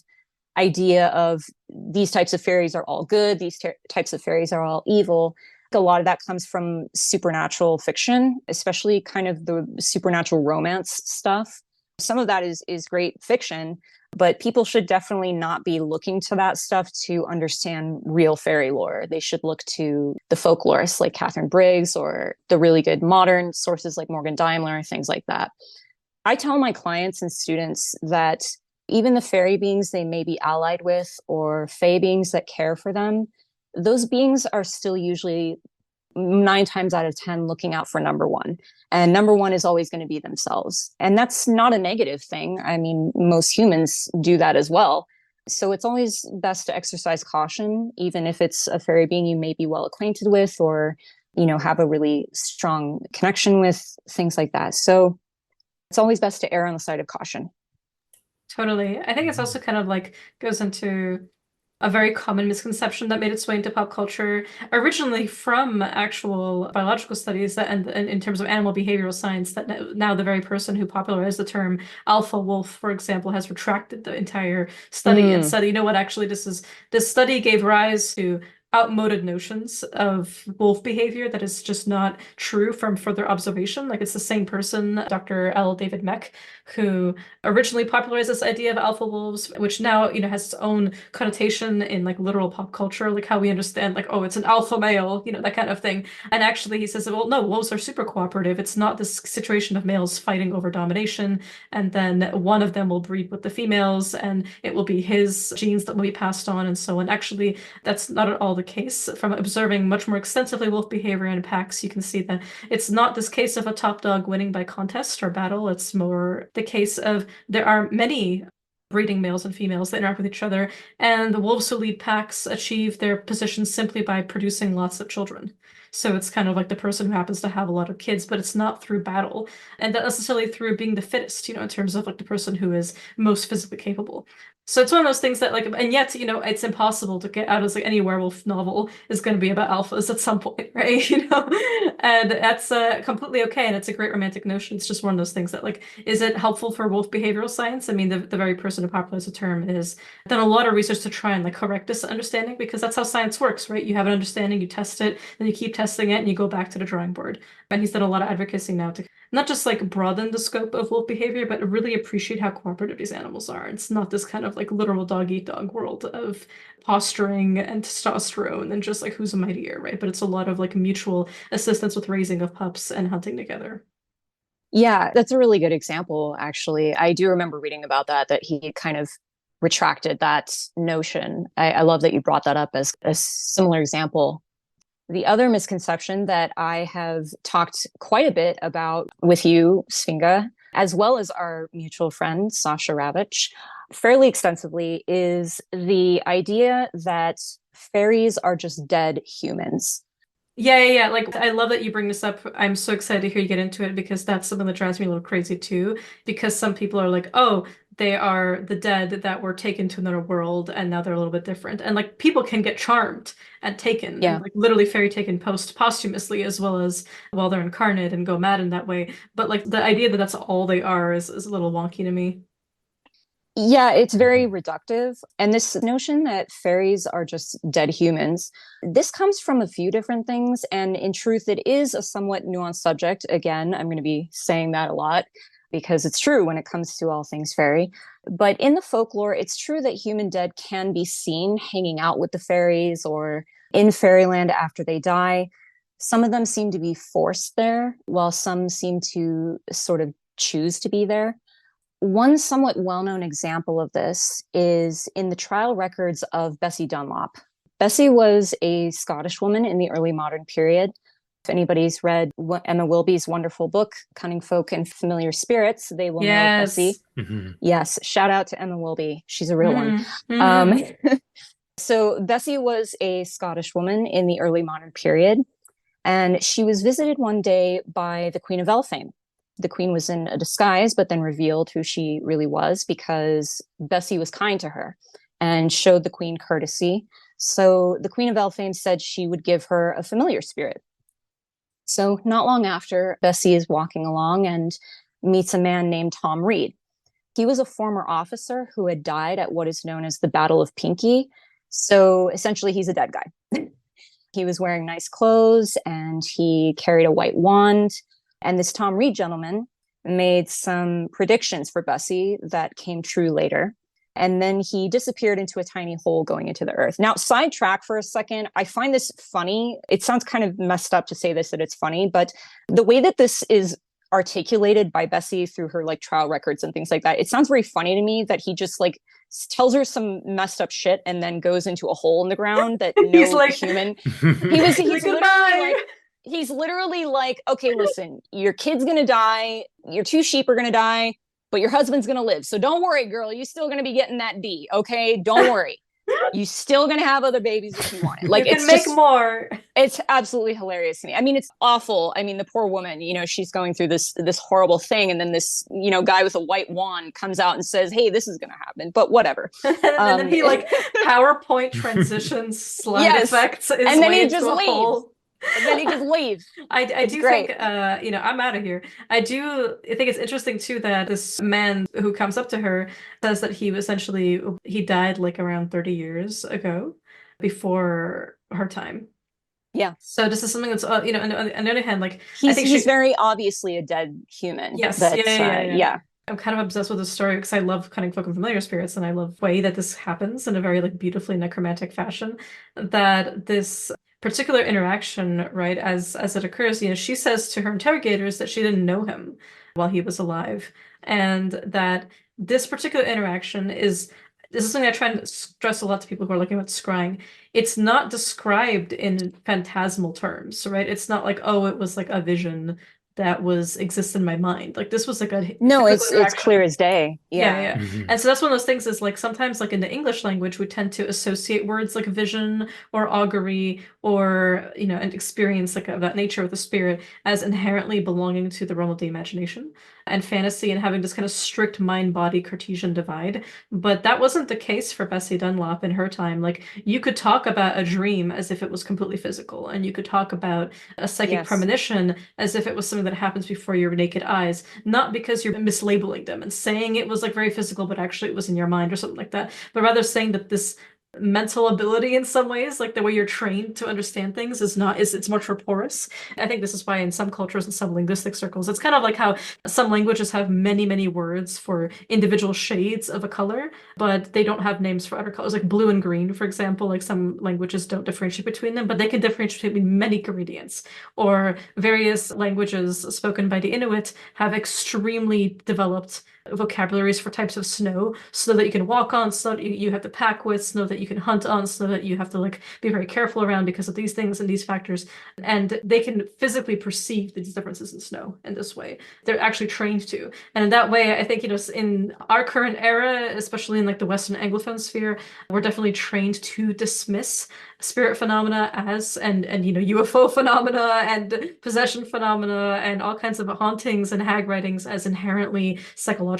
idea of these types of fairies are all good, these types of fairies are all evil. A lot of that comes from supernatural fiction, especially kind of the supernatural romance stuff. Some of that is great fiction, but people should definitely not be looking to that stuff to understand real fairy lore. They should look to the folklorists like Catherine Briggs, or the really good modern sources like Morgan Daimler, things like that. I tell my clients and students that even the fairy beings they may be allied with, or fae beings that care for them, those beings are still usually 9 times out of 10 looking out for number one. And number one is always going to be themselves. And that's not a negative thing. I mean, most humans do that as well. So it's always best to exercise caution, even if it's a fairy being you may be well acquainted with, or, have a really strong connection with, things like that. So it's always best to err on the side of caution. Totally. I think it's also kind of like goes into a very common misconception that made its way into pop culture, originally from actual biological studies and in terms of animal behavioral science, that now the very person who popularized the term alpha wolf, for example, has retracted the entire study and said, you know what, actually this study gave rise to outmoded notions of wolf behavior that is just not true from further observation. Like, it's the same person, Dr. L. David Meck, who originally popularized this idea of alpha wolves, which now, has its own connotation in like literal pop culture, like how we understand like, oh, it's an alpha male, that kind of thing. And actually he says, well, no, wolves are super cooperative. It's not this situation of males fighting over domination, and then one of them will breed with the females and it will be his genes that will be passed on and so on. Actually, that's not at all the case. From observing much more extensively wolf behavior in packs, you can see that it's not this case of a top dog winning by contest or battle. It's more the case of there are many breeding males and females that interact with each other, and the wolves who lead packs achieve their position simply by producing lots of children. So it's kind of like the person who happens to have a lot of kids, but it's not through battle, and not necessarily through being the fittest, in terms of like the person who is most physically capable. So it's one of those things that like, and yet, it's impossible to get out as like any werewolf novel is going to be about alphas at some point, right? And that's completely okay. And it's a great romantic notion. It's just one of those things that like, is it helpful for wolf behavioral science? I mean, the very person who popularized the term has done a lot of research to try and like correct this understanding, because that's how science works, right? You have an understanding, you test it, then you keep testing it, and you go back to the drawing board. And he's done a lot of advocacy now to not just like broaden the scope of wolf behavior, but really appreciate how cooperative these animals are. It's not this kind of like literal dog eat dog world of posturing and testosterone and just like who's mightier, right? But it's a lot of like mutual assistance with raising of pups and hunting together. Yeah, that's a really good example, actually. I do remember reading about that he kind of retracted that notion. I love that you brought that up as a similar example. The other misconception that I have talked quite a bit about with you, Svinga, as well as our mutual friend, Sasha Ravich, fairly extensively, is the idea that fairies are just dead humans. Yeah. Like, I love that you bring this up. I'm so excited to hear you get into it, because that's something that drives me a little crazy too. Because some people are like, oh, they are the dead that were taken to another world and now they're a little bit different. And like, people can get charmed and taken, Yeah. and like literally fairy taken posthumously, as well as while they're incarnate, and go mad in that way. But like, the idea that that's all they are is a little wonky to me. Yeah, it's very reductive. And this notion that fairies are just dead humans, this comes from a few different things. And in truth, it is a somewhat nuanced subject. Again, I'm going to be saying that a lot because it's true when it comes to all things fairy. But in the folklore, it's true that human dead can be seen hanging out with the fairies or in fairyland after they die. Some of them seem to be forced there, while some seem to sort of choose to be there. One somewhat well-known example of this is in the trial records of Bessie Dunlop. Bessie was a Scottish woman in the early modern period. If anybody's read Emma Wilby's wonderful book, Cunning Folk and Familiar Spirits, they will know Bessie. Mm-hmm. Yes, shout out to Emma Wilby. She's a real one. So Bessie was a Scottish woman in the early modern period, and she was visited one day by the Queen of Elfame. The queen was in a disguise, but then revealed who she really was because Bessie was kind to her and showed the queen courtesy. So the Queen of Elfame said she would give her a familiar spirit. So not long after, Bessie is walking along and meets a man named Tom Reed. He was a former officer who had died at what is known as the Battle of Pinkie. So essentially, he's a dead guy. He was wearing nice clothes and he carried a white wand. And this Tom Reed gentleman made some predictions for Bessie that came true later. And then he disappeared into a tiny hole going into the earth. Now, sidetrack for a second. I find this funny. It sounds kind of messed up to say this, that it's funny, but the way that this is articulated by Bessie through her like trial records and things like that, it sounds very funny to me that he just like tells her some messed up shit and then goes into a hole in the ground that no like, human. He's like, literally like, he's literally like, okay, listen, your kid's gonna die, your two sheep are gonna die, but your husband's gonna live. So don't worry, girl. You're still gonna be getting that D. Okay, don't worry. You're still gonna have other babies if you want it. Like, you can make more. It's absolutely hilarious to me. I mean, it's awful. I mean, the poor woman, you know, she's going through this horrible thing, and then this, you know, guy with a white wand comes out and says, "Hey, this is gonna happen." But whatever. And then he like PowerPoint transitions slide effects, and then he just leaves. And then he just leaves. I do great. Think, you know, I'm out of here. I think it's interesting too that this man who comes up to her says that he died like around 30 years ago, before her time. Yeah. So this is something that's, you know, on the other hand, like, I think he's very obviously a dead human. Yes. Yeah. I'm kind of obsessed with this story because I love kind of folk and familiar spirits, and I love the way that this happens in a very like beautifully necromantic fashion. That this particular interaction, right, as it occurs, you know, she says to her interrogators that she didn't know him while he was alive, and that this particular interaction is something I try and stress a lot to people who are looking at scrying. It's not described in phantasmal terms, right? It's not like, oh, it was like a vision that exists in my mind. Like, this was like a no, it's clear as day. Yeah. Mm-hmm. And so that's one of those things is like sometimes like in the English language we tend to associate words like vision or augury or, you know, an experience like of that nature with the spirit as inherently belonging to the realm of the imagination and fantasy and having this kind of strict mind-body Cartesian divide. But that wasn't the case for Bessie Dunlop in her time. Like, you could talk about a dream as if it was completely physical, and you could talk about a psychic premonition as if it was something that happens before your naked eyes, not because you're mislabeling them and saying it was like very physical, but actually it was in your mind or something like that, but rather saying that this mental ability in some ways, like the way you're trained to understand things it's much more porous. I think this is why in some cultures and some linguistic circles, it's kind of like how some languages have many, many words for individual shades of a color, but they don't have names for other colors, like blue and green, for example. Like, some languages don't differentiate between them, but they can differentiate between many gradients. Or various languages spoken by the Inuit have extremely developed vocabularies for types of snow, snow that you can walk on, snow that you have to pack with, snow that you can hunt on, snow that you have to like be very careful around because of these things and these factors. And they can physically perceive these differences in snow in this way. They're actually trained to. And in that way, I think, you know, in our current era, especially in like the Western Anglophone sphere, we're definitely trained to dismiss spirit phenomena as and you know, UFO phenomena and possession phenomena and all kinds of hauntings and hag writings as inherently psychological.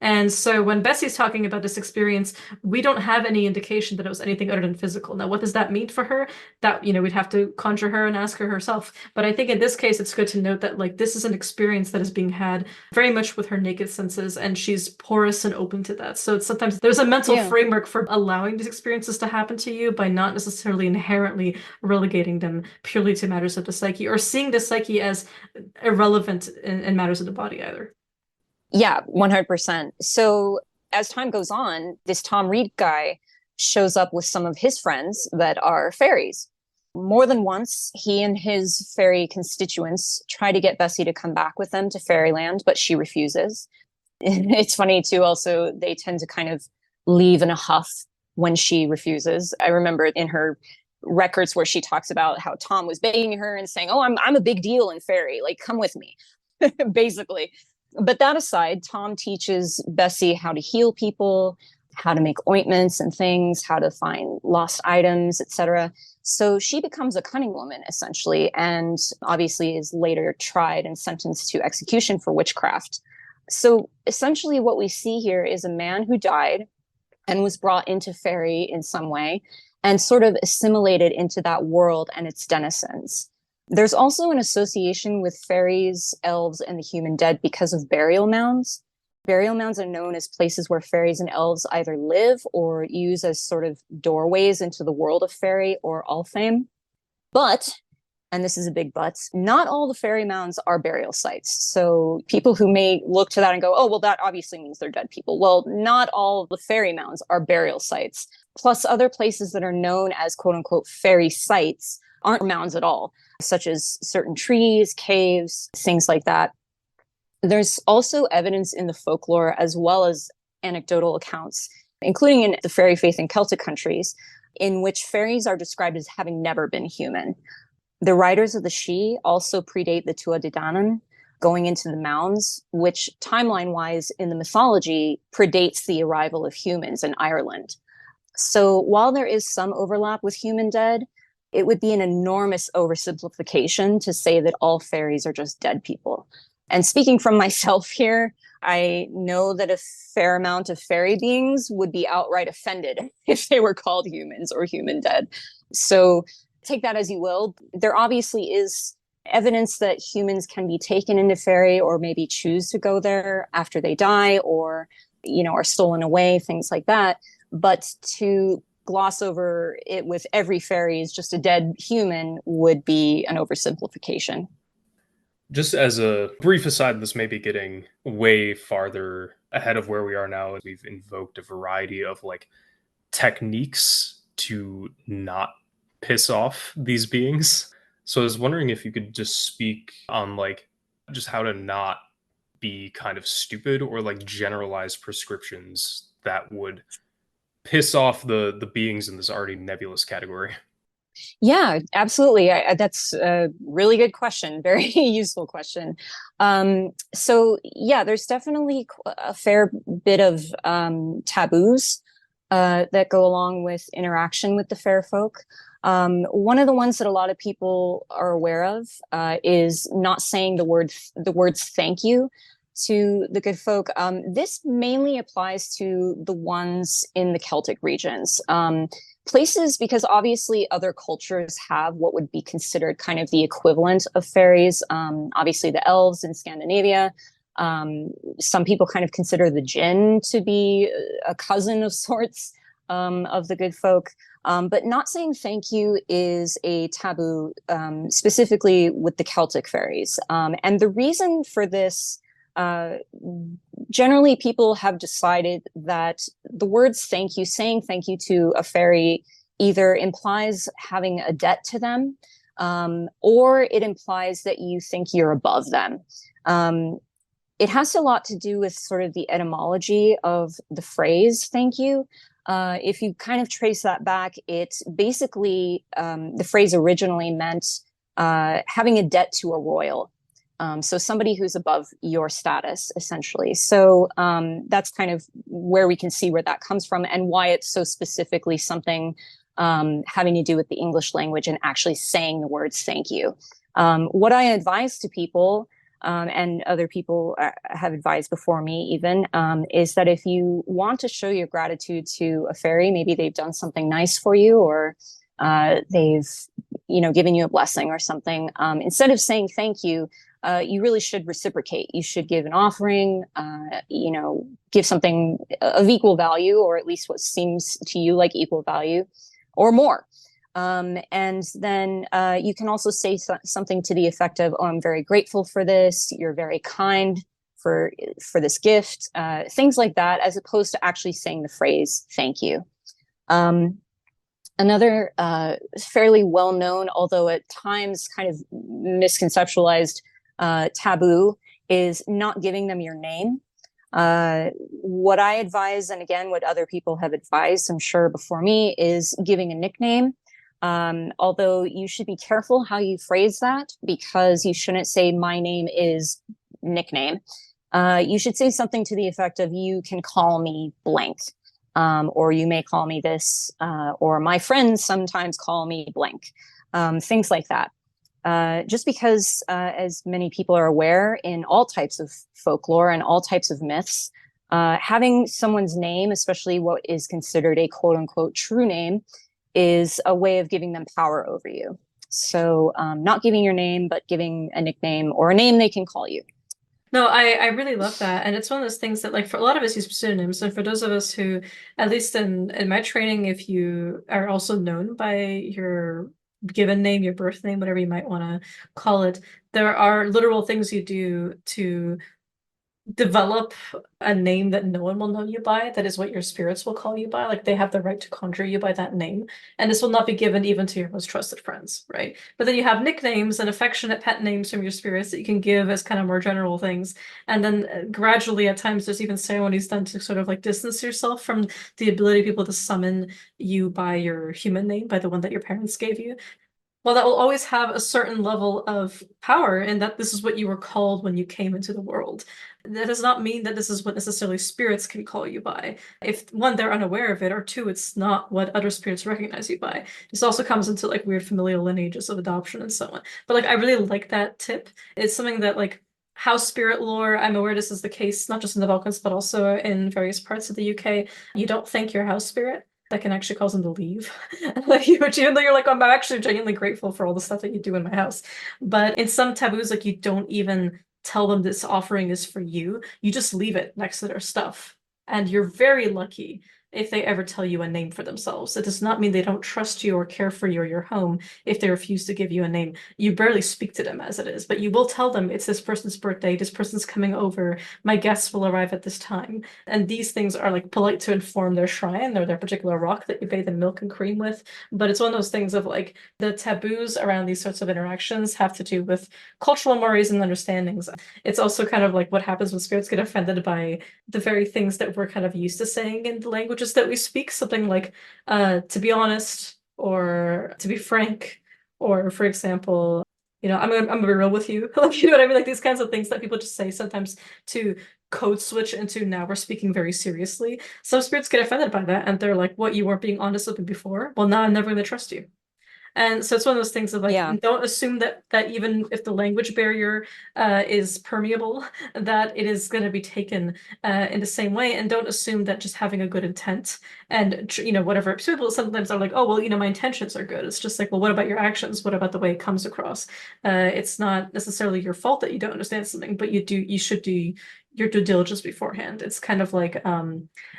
And so when Bessie's talking about this experience, we don't have any indication that it was anything other than physical. Now, what does that mean for her? That, you know, we'd have to conjure her and ask her herself. But I think in this case, it's good to note that like this is an experience that is being had very much with her naked senses, and she's porous and open to that. So it's sometimes there's a mental framework for allowing these experiences to happen to you by not necessarily inherently relegating them purely to matters of the psyche or seeing the psyche as irrelevant in matters of the body either. Yeah, 100%. So as time goes on, this Tom Reed guy shows up with some of his friends that are fairies. More than once, he and his fairy constituents try to get Bessie to come back with them to fairyland, but she refuses. It's funny too, also, they tend to kind of leave in a huff when she refuses. I remember in her records where she talks about how Tom was begging her and saying, "Oh, I'm a big deal in fairy, like come with me," basically. But that aside, Tom teaches Bessie how to heal people, how to make ointments and things, how to find lost items, etc. So she becomes a cunning woman, essentially, and obviously is later tried and sentenced to execution for witchcraft. So essentially what we see here is a man who died and was brought into fairy in some way and sort of assimilated into that world and its denizens. There's also an association with fairies, elves, and the human dead because of burial mounds. Burial mounds are known as places where fairies and elves either live or use as sort of doorways into the world of fairy or Alfheim. But, and this is a big but, not all the fairy mounds are burial sites. So people who may look to that and go, oh, well, that obviously means they're dead people. Well, not all the fairy mounds are burial sites. Plus, other places that are known as quote unquote fairy sites aren't mounds at all, such as certain trees, caves, things like that. There's also evidence in the folklore as well as anecdotal accounts, including in the fairy faith in Celtic countries, in which fairies are described as having never been human. The riders of the Sidhe also predate the Tuatha Dé Danann going into the mounds, which timeline-wise in the mythology predates the arrival of humans in Ireland. So while there is some overlap with human dead, it would be an enormous oversimplification to say that all fairies are just dead people. And speaking from myself here, I know that a fair amount of fairy beings would be outright offended if they were called humans or human dead. So take that as you will. There obviously is evidence that humans can be taken into fairy or maybe choose to go there after they die or, are stolen away, things like that. But to gloss over it with every fairy is just a dead human would be an oversimplification. Just as a brief aside, this may be getting way farther ahead of where we are now. We've invoked a variety of techniques to not piss off these beings. So I was wondering if you could just speak on just how to not be kind of stupid or generalized prescriptions that would piss off the beings in this already nebulous category. Yeah, absolutely. That's a really good question. Very useful question. So yeah, there's definitely a fair bit of taboos that go along with interaction with the fair folk. One of the ones that a lot of people are aware of is not saying the words "thank you" to the good folk. This mainly applies to the ones in the Celtic regions. Places, because obviously other cultures have what would be considered kind of the equivalent of fairies. Obviously the elves in Scandinavia. Some people kind of consider the djinn to be a cousin of sorts of the good folk. But not saying thank you is a taboo, specifically with the Celtic fairies. And the reason for this, generally people have decided that the words thank you, saying thank you to a fairy either implies having a debt to them, or it implies that you think you're above them. It has a lot to do with sort of the etymology of the phrase thank you. If you kind of trace that back, it basically, the phrase originally meant having a debt to a royal. So somebody who's above your status, essentially. So that's kind of where we can see where that comes from and why it's so specifically something having to do with the English language and actually saying the words thank you. What I advise to people, and other people have advised before me even, is that if you want to show your gratitude to a fairy, maybe they've done something nice for you or they've given you a blessing or something, instead of saying thank you, you really should reciprocate. You should give an offering, give something of equal value, or at least what seems to you like equal value or more. And then you can also say something to the effect of, oh, I'm very grateful for this. You're very kind for this gift, things like that, as opposed to actually saying the phrase, thank you. Another fairly well-known, although at times kind of misconceptualized taboo is not giving them your name. What I advise, and again, what other people have advised, I'm sure before me, is giving a nickname. Although you should be careful how you phrase that, because you shouldn't say my name is nickname. You should say something to the effect of you can call me blank, or you may call me this, or my friends sometimes call me blank, things like that. Just because, as many people are aware, in all types of folklore and all types of myths, having someone's name, especially what is considered a quote unquote true name, is a way of giving them power over you. So not giving your name, but giving a nickname or a name they can call you. No, I really love that. And it's one of those things that, like, for a lot of us use pseudonyms. And for those of us who, at least in my training, if you are also known by your given name, your birth name, whatever you might want to call it, there are literal things you do to develop a name that no one will know you by. That is what your spirits will call you by. Like they have the right to conjure you by that name. And this will not be given even to your most trusted friends, right? But then you have nicknames and affectionate pet names from your spirits that you can give as kind of more general things. And then gradually at times there's even ceremonies done to sort of like distance yourself from the ability of people to summon you by your human name, by the one that your parents gave you. Well, that will always have a certain level of power, and that this is what you were called when you came into the world. That does not mean that this is what necessarily spirits can call you by. If one, they're unaware of it, or two, it's not what other spirits recognize you by. This also comes into like weird familial lineages of adoption and so on. But like I really like that tip. It's something that like house spirit lore, I'm aware this is the case not just in the Balkans, but also in various parts of the UK. You don't thank your house spirit. That can actually cause them to leave. Like, which even though you're like, oh, I'm actually genuinely grateful for all the stuff that you do in my house. But in some taboos, like you don't even tell them this offering is for you. You just leave it next to their stuff. And you're very lucky if they ever tell you a name for themselves. It does not mean they don't trust you or care for you or your home if they refuse to give you a name. You barely speak to them as it is, but you will tell them it's this person's birthday, this person's coming over, my guests will arrive at this time. And these things are like polite to inform their shrine or their particular rock that you bathe in milk and cream with. But it's one of those things of like the taboos around these sorts of interactions have to do with cultural mores and understandings. It's also kind of like what happens when spirits get offended by the very things that we're kind of used to saying in the languages that we speak. Something like to be honest, or to be frank, or for example, I'm gonna be real with you. Like, you know what I mean? Like these kinds of things that people just say sometimes to code switch into now we're speaking very seriously. Some spirits get offended by that and they're like, what, you weren't being honest with me before? Well, now I'm never gonna trust you. And so it's one of those things of like, Yeah. don't assume that even if the language barrier is permeable, that it is going to be taken in the same way. And don't assume that just having a good intent and whatever. People sometimes are like, oh well, my intentions are good. It's just like, well, what about your actions? What about the way it comes across? It's not necessarily your fault that you don't understand something, but you should do your due diligence beforehand. It's kind of like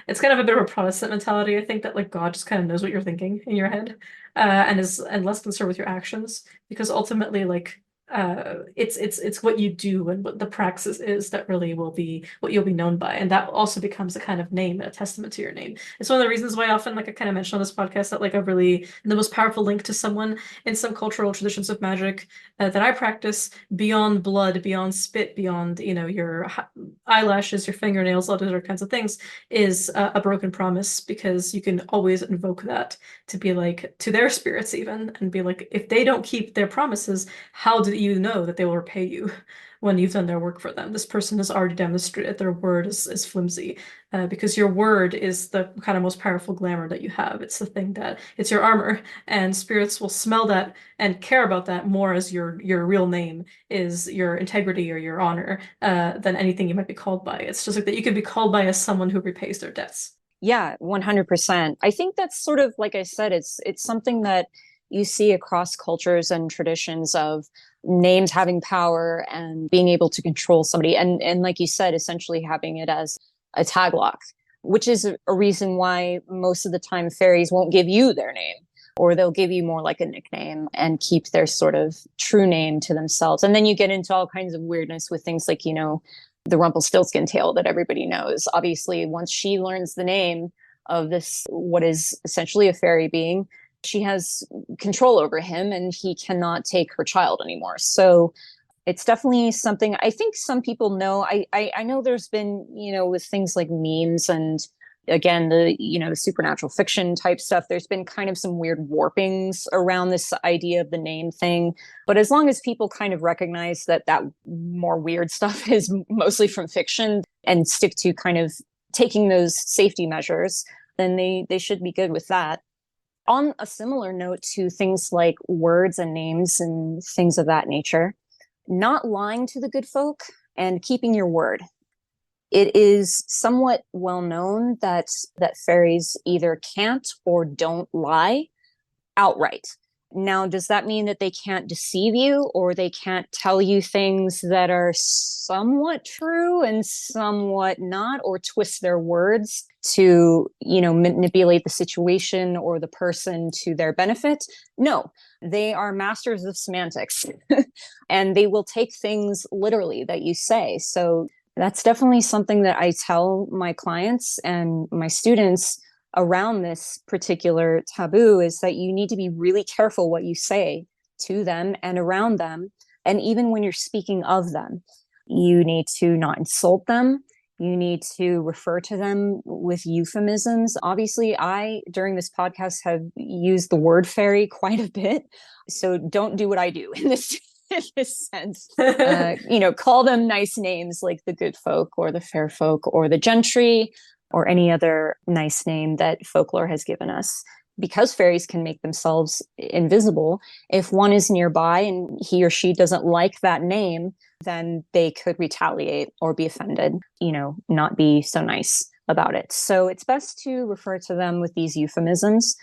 it's kind of a bit of a Protestant mentality. I think that like God just kind of knows what you're thinking in your head and less concerned with your actions because ultimately like it's what you do and what the praxis is that really will be what you'll be known by, and that also becomes a kind of name and a testament to your name. It's one of the reasons why often, like I kind of mentioned on this podcast, that like the most powerful link to someone in some cultural traditions of magic that I practice beyond blood, beyond spit, beyond your eyelashes, your fingernails, all those other kinds of things, is a broken promise, because you can always invoke that to be like to their spirits even and be like, if they don't keep their promises, how do you know that they will repay you when you've done their work for them? This person has already demonstrated their word is flimsy, because your word is the kind of most powerful glamour that you have. It's the thing that it's your armor, and spirits will smell that and care about that more as your real name is your integrity or your honor than anything you might be called by. It's just like that you can be called by as someone who repays their debts. Yeah, 100%. I think that's sort of like I said, it's something that you see across cultures and traditions of names having power and being able to control somebody, and like you said, essentially having it as a tag lock, which is a reason why most of the time fairies won't give you their name, or they'll give you more like a nickname and keep their sort of true name to themselves. And then you get into all kinds of weirdness with things like, the Rumpelstiltskin tale that everybody knows. Obviously, once she learns the name of this, what is essentially a fairy being, she has control over him and he cannot take her child anymore. So it's definitely something I think some people know. I know there's been, with things like memes and again, the supernatural fiction type stuff, there's been kind of some weird warpings around this idea of the name thing. But as long as people kind of recognize that more weird stuff is mostly from fiction and stick to kind of taking those safety measures, then they should be good with that. On a similar note to things like words and names and things of that nature, not lying to the good folk and keeping your word. It is somewhat well known that fairies either can't or don't lie outright. Now, does that mean that they can't deceive you or they can't tell you things that are somewhat true and somewhat not, or twist their words to, manipulate the situation or the person to their benefit? No, they are masters of semantics and they will take things literally that you say. So that's definitely something that I tell my clients and my students around this particular taboo, is that you need to be really careful what you say to them and around them. And even when you're speaking of them, you need to not insult them. You need to refer to them with euphemisms. Obviously, I, during this podcast, have used the word fairy quite a bit. So don't do what I do in this in this sense. Call them nice names like the good folk or the fair folk or the gentry, or any other nice name that folklore has given us. Because fairies can make themselves invisible, if one is nearby and he or she doesn't like that name, then they could retaliate or be offended, not be so nice about it. So it's best to refer to them with these euphemisms.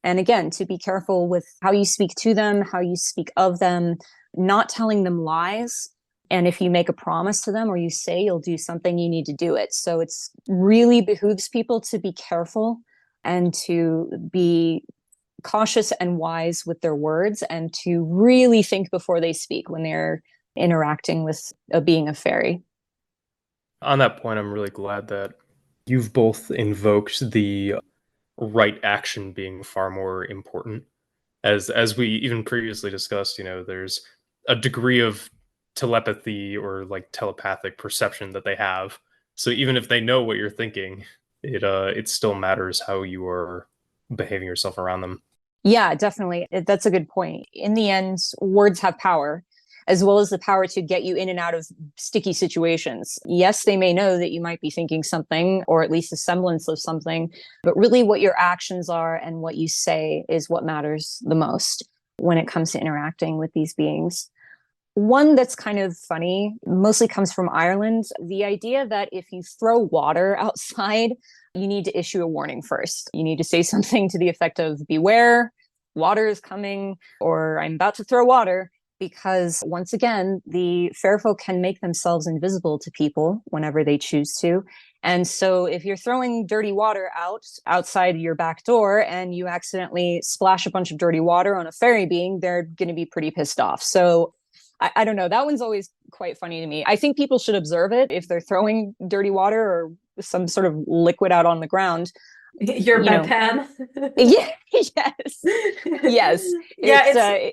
And again, to be careful with how you speak to them, how you speak of them, not telling them lies. And if you make a promise to them or you say you'll do something, you need to do it. So it's really behooves people to be careful and to be cautious and wise with their words, and to really think before they speak when they're interacting with a being of fairy. On that point, I'm really glad that you've both invoked the right action being far more important. As we even previously discussed, there's a degree of telepathy or like telepathic perception that they have. So even if they know what you're thinking, it still matters how you are behaving yourself around them. Yeah, definitely. That's a good point. In the end, words have power, as well as the power to get you in and out of sticky situations. Yes, they may know that you might be thinking something, or at least a semblance of something, but really what your actions are and what you say is what matters the most when it comes to interacting with these beings. One that's kind of funny mostly comes from Ireland. The idea that if you throw water outside, you need to issue a warning first. You need to say something to the effect of, beware, water is coming, or I'm about to throw water. Because once again, the fair folk can make themselves invisible to people whenever they choose to. And so if you're throwing dirty water outside your back door and you accidentally splash a bunch of dirty water on a fairy being, they're going to be pretty pissed off. So I don't know. That one's always quite funny to me. I think people should observe it if they're throwing dirty water or some sort of liquid out on the ground. Your bedpan. Yeah, yes. Yes. Yeah,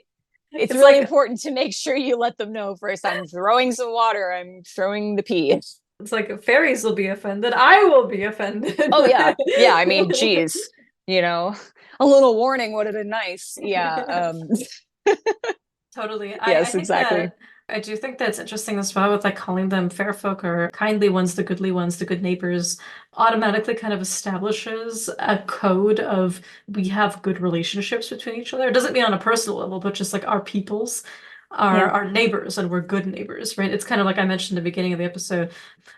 it's really important to make sure you let them know first. I'm throwing some water. I'm throwing the pee. It's like fairies will be offended. I will be offended. Oh, yeah. Yeah. I mean, geez, a little warning would have been nice. Yeah. Totally. Yes, I think exactly. I do think that's interesting as well, with like calling them fair folk or kindly ones, the goodly ones, the good neighbors, automatically kind of establishes a code of we have good relationships between each other. It doesn't mean on a personal level, but just like our peoples are our neighbors and we're good neighbors, right? It's kind of like I mentioned at the beginning of the episode,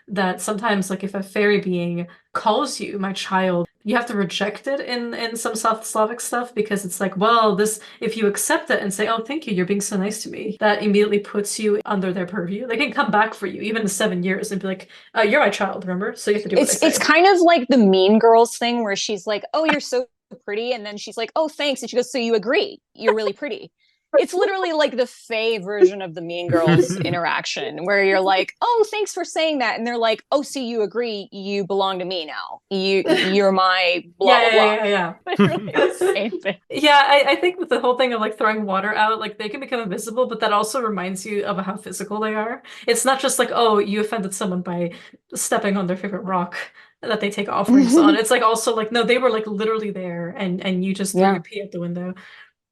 that sometimes like if a fairy being calls you my child, you have to reject it in some South Slavic stuff, because it's like, well, this, if you accept it and say, oh, thank you, you're being so nice to me, that immediately puts you under their purview. They can come back for you even in 7 years and be like, you're my child, remember, so you have to do what I say. It's kind of like the Mean Girls thing where she's like, oh, you're so pretty, and then she's like, oh, thanks, and she goes, so you agree you're really pretty. It's literally like the Fae version of the Mean Girls interaction, where you're like, oh, thanks for saying that. And they're like, oh, so you agree you belong to me now. You're my blah, blah, blah. Yeah. Literally the same thing. Yeah, I think with the whole thing of like throwing water out, like they can become invisible, but that also reminds you of how physical they are. It's not just like, oh, you offended someone by stepping on their favorite rock that they take offerings on. It's like also like, no, they were like literally there and you just threw your pee out the window.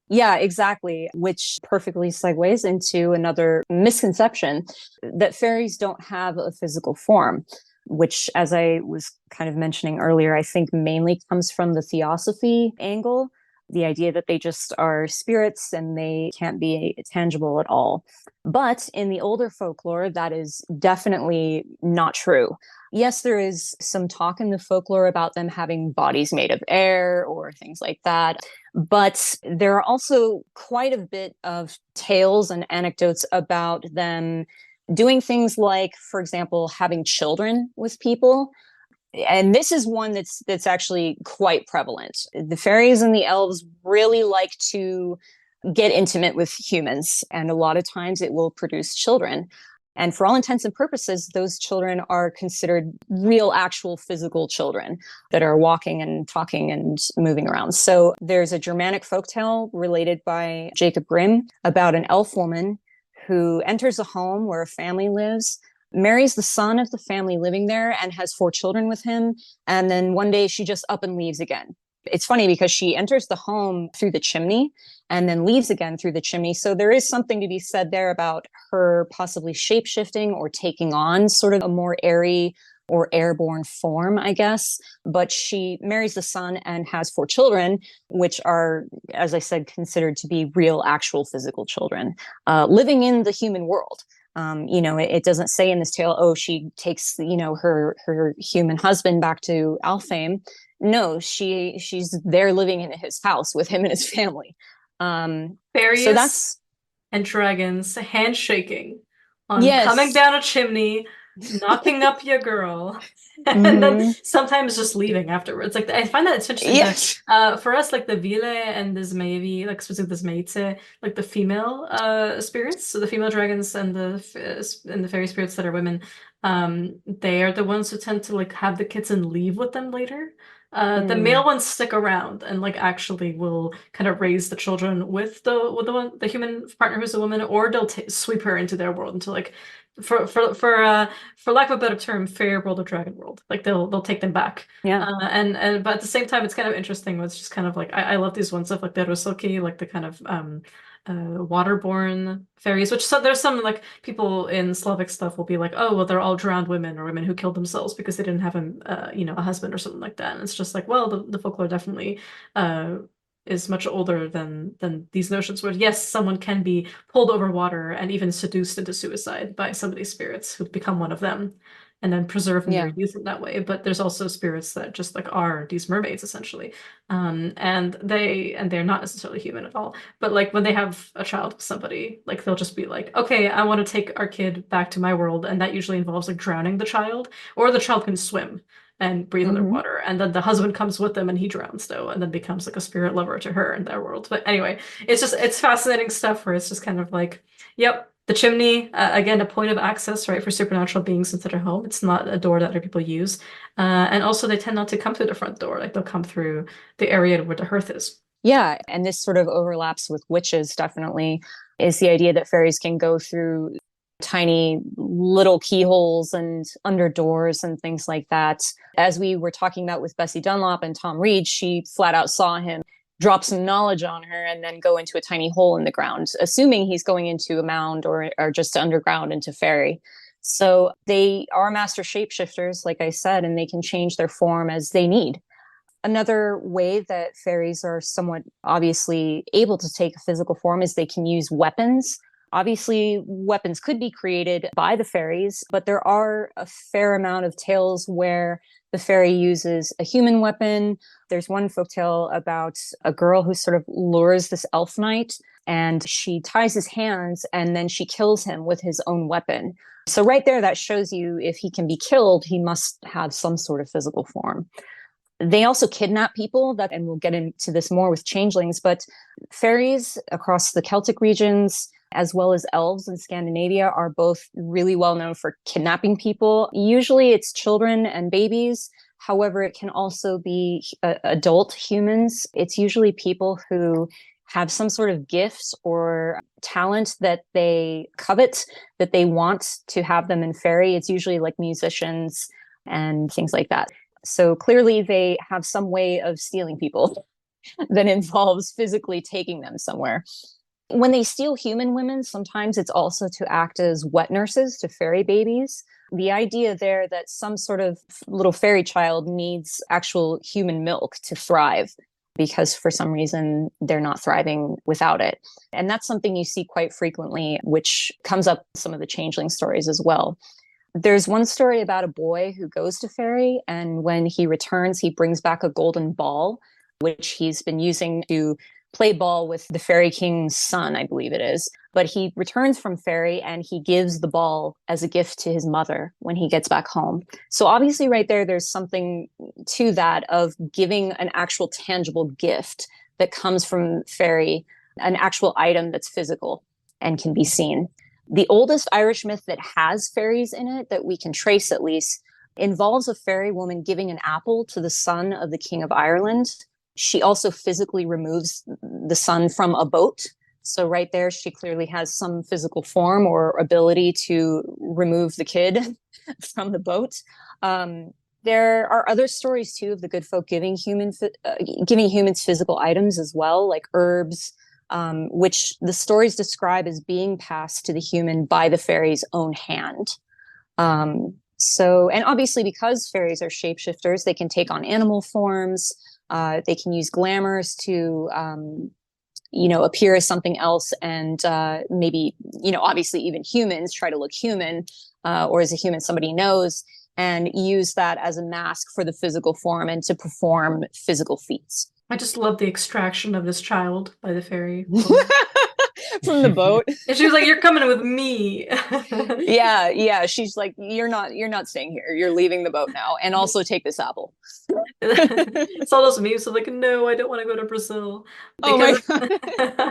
Yeah, exactly. Which perfectly segues into another misconception, that fairies don't have a physical form, which, as I was kind of mentioning earlier, I think mainly comes from the theosophy angle, the idea that they just are spirits and they can't be tangible at all. But in the older folklore, that is definitely not true. Yes, there is some talk in the folklore about them having bodies made of air or things like that. But there are also quite a bit of tales and anecdotes about them doing things like, for example, having children with people. And this is one that's actually quite prevalent. The fairies and the elves really like to get intimate with humans, and a lot of times it will produce children. And for all intents and purposes, those children are considered real, actual physical children that are walking and talking and moving around. So there's a Germanic folktale related by Jacob Grimm about an elf woman who enters a home where a family lives, marries the son of the family living there, and has 4 children with him. And then one day she just up and leaves again. It's funny because she enters the home through the chimney and then leaves again through the chimney. So there is something to be said there about her possibly shape-shifting or taking on sort of a more airy or airborne form, I guess. But she marries the son and has 4 children, which are, as I said, considered to be real, actual physical children, living in the human world. It doesn't say in this tale, oh, she takes, her human husband back to Alfheim. No, she's there living in his house with him and his family. So Fairies and dragons handshaking on coming yes. down a chimney, knocking up your girl, and then sometimes just leaving afterwards. Like I find that it's interesting. Yes. That, for us, like the Vile and the Zmejevi, like specifically the Zmejce, like the female spirits, so the female dragons and the fairy spirits that are women, they are the ones who tend to like have the kids and leave with them later. The male ones stick around and like actually will kind of raise the children with the human partner who's a woman, or they'll sweep her into their world into like for lack of a better term, fairy world or dragon world. Like they'll take them back. Yeah. And but at the same time, it's kind of interesting. It's just kind of like I love these ones of like the Rosoki, like the kind of waterborne fairies, which there's some like people in Slavic stuff will be like, oh well, they're all drowned women or women who killed themselves because they didn't have a husband or something like that. And it's just like, well, the folklore definitely is much older than these notions where yes, someone can be pulled over water and even seduced into suicide by some of these spirits who become one of them and then preserve in their youth in that way. But there's also spirits that just like are these mermaids essentially. And they're not necessarily human at all. But like when they have a child with somebody, like they'll just be like, okay, I want to take our kid back to my world. And that usually involves like drowning the child, or the child can swim and breathe underwater. And then the husband comes with them and he drowns though, and then becomes like a spirit lover to her in their world. But anyway, it's fascinating stuff where it's just kind of like, yep, the chimney, again, a point of access, right, for supernatural beings into their home. It's not a door that other people use. And also they tend not to come through the front door. Like they'll come through the area where the hearth is. Yeah, and this sort of overlaps with witches, definitely, is the idea that fairies can go through tiny little keyholes and under doors and things like that. As we were talking about with Bessie Dunlop and Tom Reed, she flat out saw him drop some knowledge on her and then go into a tiny hole in the ground, assuming he's going into a mound or just underground into fairy. So they are master shapeshifters, like I said, and they can change their form as they need. Another way that fairies are somewhat obviously able to take a physical form is they can use weapons. Obviously, weapons could be created by the fairies, but there are a fair amount of tales where the fairy uses a human weapon. There's one folktale about a girl who sort of lures this elf knight, and she ties his hands and then she kills him with his own weapon. So right there, that shows you if he can be killed, he must have some sort of physical form. They also kidnap people, and we'll get into this more with changelings, but fairies across the Celtic regions, as well as elves in Scandinavia, are both really well known for kidnapping people. Usually it's children and babies. However, it can also be adult humans. It's usually people who have some sort of gift or talent that they covet, that they want to have them in fairy. It's usually like musicians and things like that. So clearly they have some way of stealing people that involves physically taking them somewhere. When they steal human women, sometimes it's also to act as wet nurses to fairy babies. The idea there that some sort of little fairy child needs actual human milk to thrive. because for some reason they're not thriving without it. And that's something you see quite frequently, which comes up in some of the changeling stories as well. There's one story about a boy who goes to Fairy, and when he returns, he brings back a golden ball, which he's been using to play ball with the Fairy King's son, I believe it is. But he returns from Fairy and he gives the ball as a gift to his mother when he gets back home. So obviously right there's something to that of giving an actual tangible gift that comes from Fairy, an actual item that's physical and can be seen. The oldest Irish myth that has fairies in it, that we can trace at least, involves a fairy woman giving an apple to the son of the King of Ireland. She also physically removes the son from a boat. So right there, she clearly has some physical form or ability to remove the kid from the boat. There are other stories too of the good folk giving humans physical items as well, like herbs, which the stories describe as being passed to the human by the fairy's own hand. And obviously because fairies are shapeshifters, they can take on animal forms. They can use glamours to, appear as something else, and maybe, obviously even humans try to look human, or as a human somebody knows, and use that as a mask for the physical form and to perform physical feats. I just love the extraction of this child by the fairy. From the boat. And she was like, "You're coming with me." Yeah. She's like, you're not staying here. You're leaving the boat now. And also take this apple. It's all those memes of like, no, I don't want to go to Brazil. Oh my God.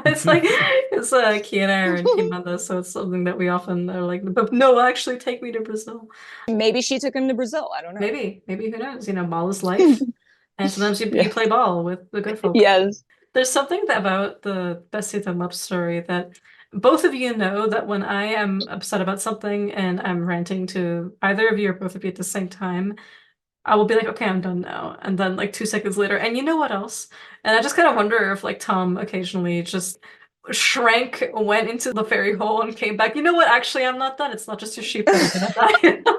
It's like, it's Kiana and Kimanda, so it's something that we often are like, but no, actually take me to Brazil. Maybe she took him to Brazil. I don't know. Maybe who knows? Ball is life. And sometimes you play ball with the good folk. Yes. There's something about the Bessie the Mupp story that both of you know that when I am upset about something and I'm ranting to either of you or both of you at the same time, I will be like, okay, I'm done now. And then like 2 seconds later, and you know what else? And I just kind of wonder if like Tom occasionally just shrank, went into the fairy hole and came back. You know what? Actually, I'm not done. It's not just your sheep that are gonna die.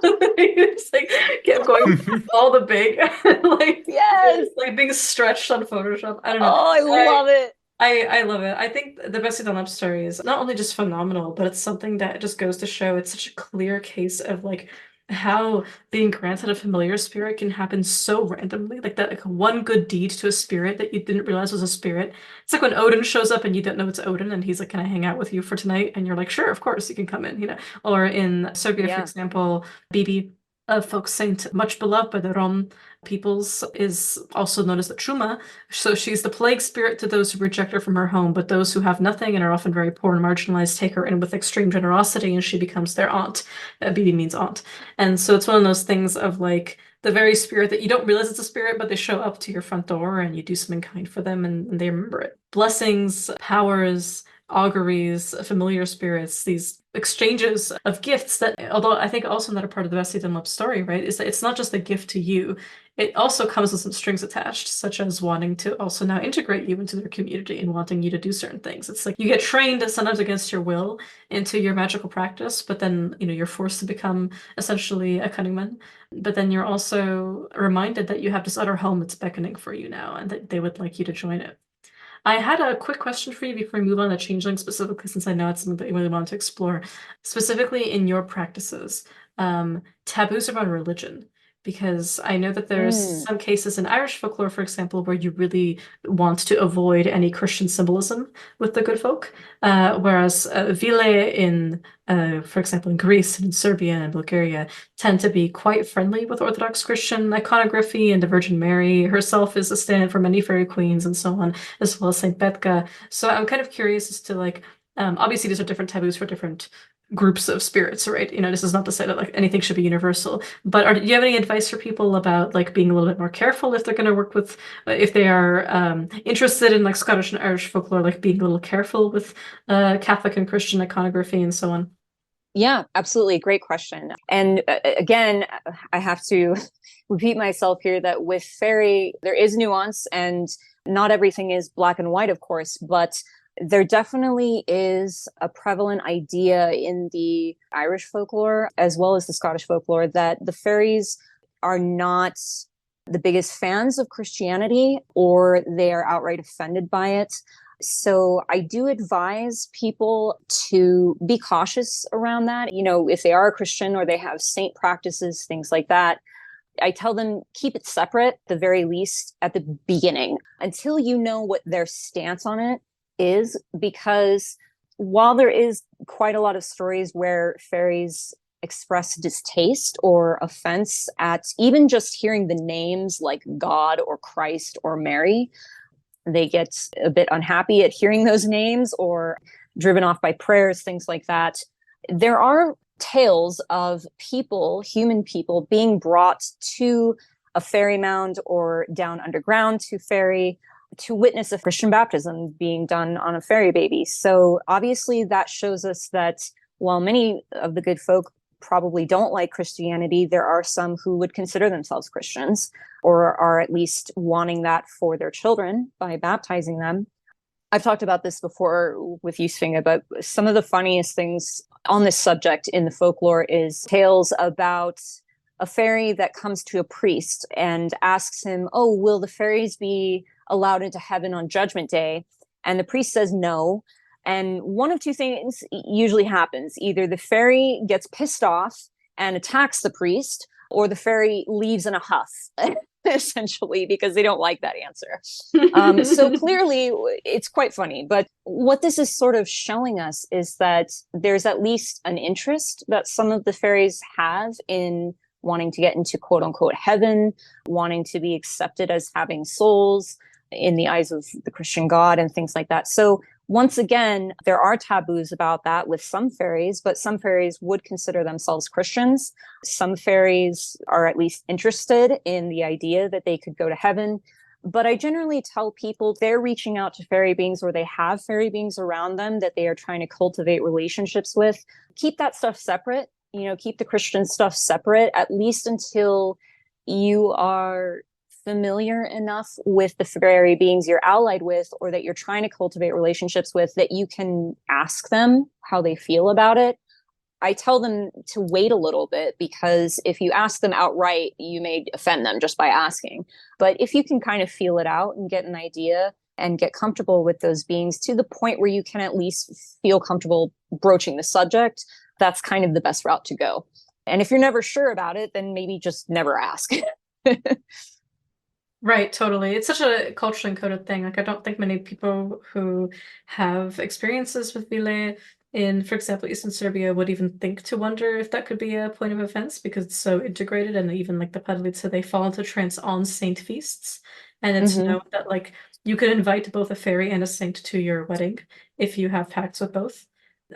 It's like kept going all the big like Yes. like being stretched on Photoshop. I don't know. Oh, I love it. I love it. I think the Bessie Dunlop story is not only just phenomenal, but it's something that just goes to show it's such a clear case of like how being granted a familiar spirit can happen so randomly. Like that, like one good deed to a spirit that you didn't realize was a spirit. It's like when Odin shows up and you don't know it's Odin and he's like, "Can I hang out with you for tonight?" And you're like, "Sure, of course, you can come in," Or in Serbia, for example, Bibi, a folk saint much beloved by the Rom peoples, is also known as the Truma. So she's the plague spirit to those who reject her from her home, but those who have nothing and are often very poor and marginalized take her in with extreme generosity, and she becomes their aunt. Bibi means aunt. And so it's one of those things of like the very spirit that you don't realize it's a spirit, but they show up to your front door and you do something kind for them and they remember it. Blessings, powers, auguries, familiar spirits, these exchanges of gifts that, although I think also not a part of the Bessie Dunlop story, right, is that it's not just a gift to you. It also comes with some strings attached, such as wanting to also now integrate you into their community and wanting you to do certain things. It's like you get trained sometimes against your will into your magical practice, but then, you're forced to become essentially a cunning man. But then you're also reminded that you have this other home that's beckoning for you now and that they would like you to join it. I had a quick question for you before we move on to changeling specifically, since I know it's something that you really want to explore. Specifically in your practices, taboos around religion. Because I know that there's some cases in Irish folklore, for example, where you really want to avoid any Christian symbolism with the good folk. Whereas Vile in, for example, in Greece and in Serbia and Bulgaria, tend to be quite friendly with Orthodox Christian iconography, and the Virgin Mary herself is a stand for many fairy queens and so on, as well as Saint Betka. So I'm kind of curious as to like, obviously these are different taboos for different groups of spirits, right? This is not to say that like anything should be universal, but do you have any advice for people about like being a little bit more careful if they're going to work with, if they are interested in like Scottish and Irish folklore, like being a little careful with Catholic and Christian iconography and so on? Yeah, absolutely. Great question. And again, I have to repeat myself here that with fairy, there is nuance and not everything is black and white, of course, but there definitely is a prevalent idea in the Irish folklore as well as the Scottish folklore that the fairies are not the biggest fans of Christianity, or they are outright offended by it. So I do advise people to be cautious around that. You know, if they are a Christian or they have saint practices, things like that, I tell them keep it separate, at the very least at the beginning, until you know what their stance on it is. Because while there is quite a lot of stories where fairies express distaste or offense at even just hearing the names like God or Christ or Mary, they get a bit unhappy at hearing those names or driven off by prayers, things like that. There are tales of people, human people, being brought to a fairy mound or down underground to fairy to witness a Christian baptism being done on a fairy baby. So obviously that shows us that while many of the good folk probably don't like Christianity, there are some who would consider themselves Christians or are at least wanting that for their children by baptizing them. I've talked about this before with you, Svinga, but some of the funniest things on this subject in the folklore is tales about a fairy that comes to a priest and asks him, "Oh, will the fairies be allowed into heaven on Judgment Day?" And the priest says no. And one of two things usually happens. Either the fairy gets pissed off and attacks the priest, or the fairy leaves in a huff, essentially, because they don't like that answer. So clearly, it's quite funny. But what this is sort of showing us is that there's at least an interest that some of the fairies have in wanting to get into quote unquote heaven, wanting to be accepted as having souls in the eyes of the Christian God and things like that. So once again, there are taboos about that with some fairies, but some fairies would consider themselves Christians. Some fairies are at least interested in the idea that they could go to heaven. But I generally tell people they're reaching out to fairy beings or they have fairy beings around them that they are trying to cultivate relationships with. Keep that stuff separate, you know, keep the Christian stuff separate, at least until you are familiar enough with the fairy beings you're allied with or that you're trying to cultivate relationships with that you can ask them how they feel about it. I tell them to wait a little bit because if you ask them outright, you may offend them just by asking. But if you can kind of feel it out and get an idea and get comfortable with those beings to the point where you can at least feel comfortable broaching the subject, that's kind of the best route to go. And if you're never sure about it, then maybe just never ask. Right, totally. It's such a culturally encoded thing. Like, I don't think many people who have experiences with Vile in, for example, Eastern Serbia would even think to wonder if that could be a point of offense because it's so integrated. And even like the Padalice, they fall into trance on saint feasts. And it's known that like you could invite both a fairy and a saint to your wedding if you have pacts with both.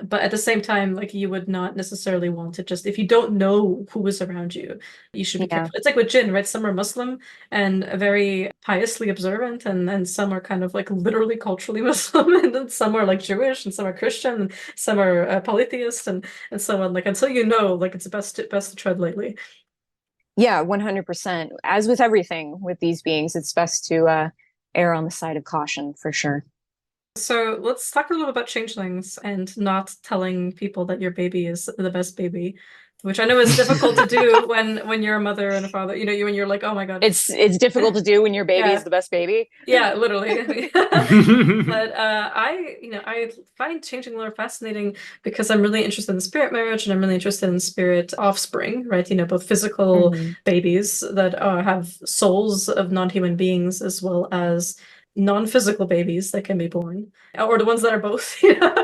But at the same time, like you would not necessarily want to just, if you don't know who is around you, you should be careful. It's like with jinn, right? Some are Muslim and very piously observant, and some are kind of like literally culturally Muslim, and then some are like Jewish, and some are Christian, and some are polytheist, and so on. Like until you know, like it's best to tread lightly. Yeah, 100%. As with everything with these beings, it's best to err on the side of caution for sure. So let's talk a little about changelings and not telling people that your baby is the best baby, which I know is difficult to do when you're a mother and a father. You know, when you're like, oh my God. It's difficult to do when your baby is the best baby. Yeah, literally. But I find changing lore fascinating because I'm really interested in spirit marriage and I'm really interested in spirit offspring, right? You know, both physical babies that have souls of non-human beings as well as non-physical babies that can be born, or the ones that are both, you know,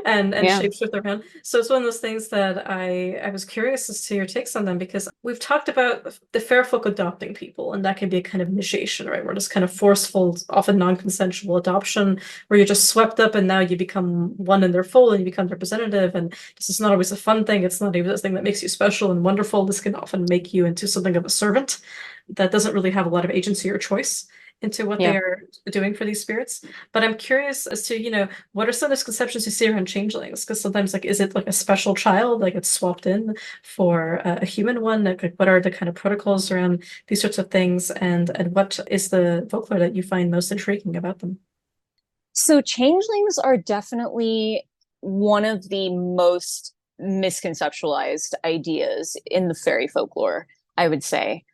and shapeshift around. So it's one of those things that I was curious as to your takes on them because we've talked about the fair folk adopting people, and that can be a kind of initiation, right? Where it's kind of forceful, often non-consensual adoption, where you're just swept up and now you become one in their fold and you become representative. And this is not always a fun thing. It's not even a thing that makes you special and wonderful. This can often make you into something of a servant that doesn't really have a lot of agency or choice into what they are doing for these spirits. But I'm curious as to, you know, what are some misconceptions you see around changelings? Because sometimes, like, is it like a special child, like it's swapped in for a human one? Like, what are the kind of protocols around these sorts of things? And what is the folklore that you find most intriguing about them? So changelings are definitely one of the most misconceptualized ideas in the fairy folklore, I would say.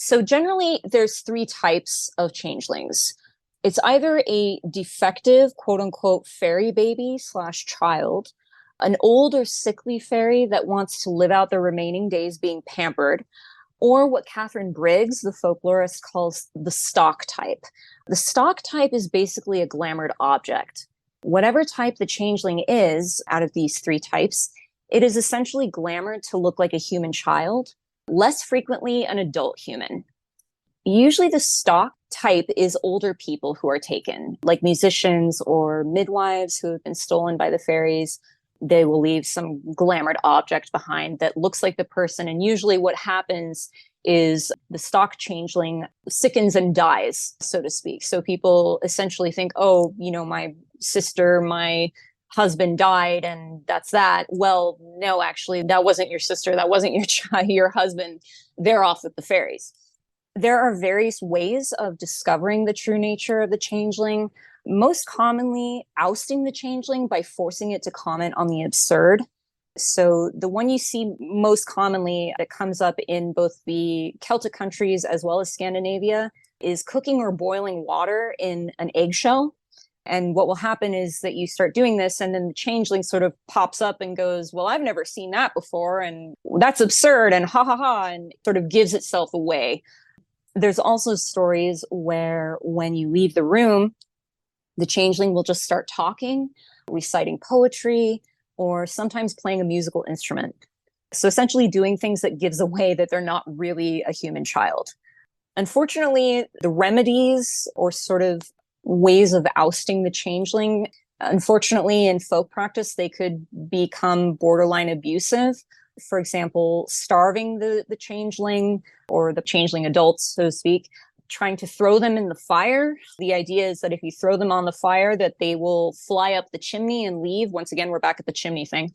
So generally, there's three types of changelings. It's either a defective, quote unquote, fairy baby slash child, an old or sickly fairy that wants to live out their remaining days being pampered, or what Catherine Briggs, the folklorist, calls the stock type. The stock type is basically a glamored object. Whatever type the changeling is out of these three types, it is essentially glamored to look like a human child, less frequently an adult human. Usually the stock type is older people who are taken, like musicians or midwives who have been stolen by the fairies. They will leave some glamored object behind that looks like the person. And usually what happens is the stock changeling sickens and dies, so to speak. So people essentially think, oh, my sister, my husband died and that's that. Well, no, actually, that wasn't your sister. That wasn't your husband. They're off with the fairies. There are various ways of discovering the true nature of the changeling, most commonly ousting the changeling by forcing it to comment on the absurd. So the one you see most commonly that comes up in both the Celtic countries as well as Scandinavia is cooking or boiling water in an eggshell. And what will happen is that you start doing this, and then the changeling sort of pops up and goes, well, I've never seen that before, and that's absurd, and ha ha ha, and sort of gives itself away. There's also stories where when you leave the room, the changeling will just start talking, reciting poetry, or sometimes playing a musical instrument. So essentially doing things that gives away that they're not really a human child. Unfortunately, the remedies or sort of ways of ousting the changeling, unfortunately, in folk practice, they could become borderline abusive. For example, starving the changeling or the changeling adults, so to speak, trying to throw them in the fire. The idea is that if you throw them on the fire, that they will fly up the chimney and leave. Once again, we're back at the chimney thing.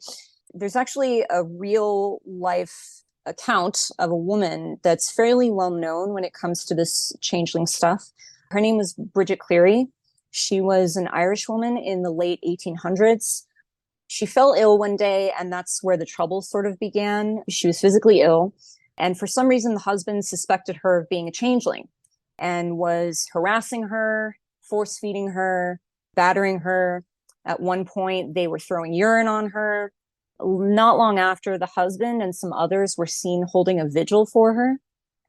There's actually a real life account of a woman that's fairly well known when it comes to this changeling stuff. Her name was Bridget Cleary. She was an Irish woman in the late 1800s. She fell ill one day, and that's where the trouble sort of began. She was physically ill, and for some reason, the husband suspected her of being a changeling and was harassing her, force feeding her, battering her. At one point, they were throwing urine on her. Not long after, the husband and some others were seen holding a vigil for her,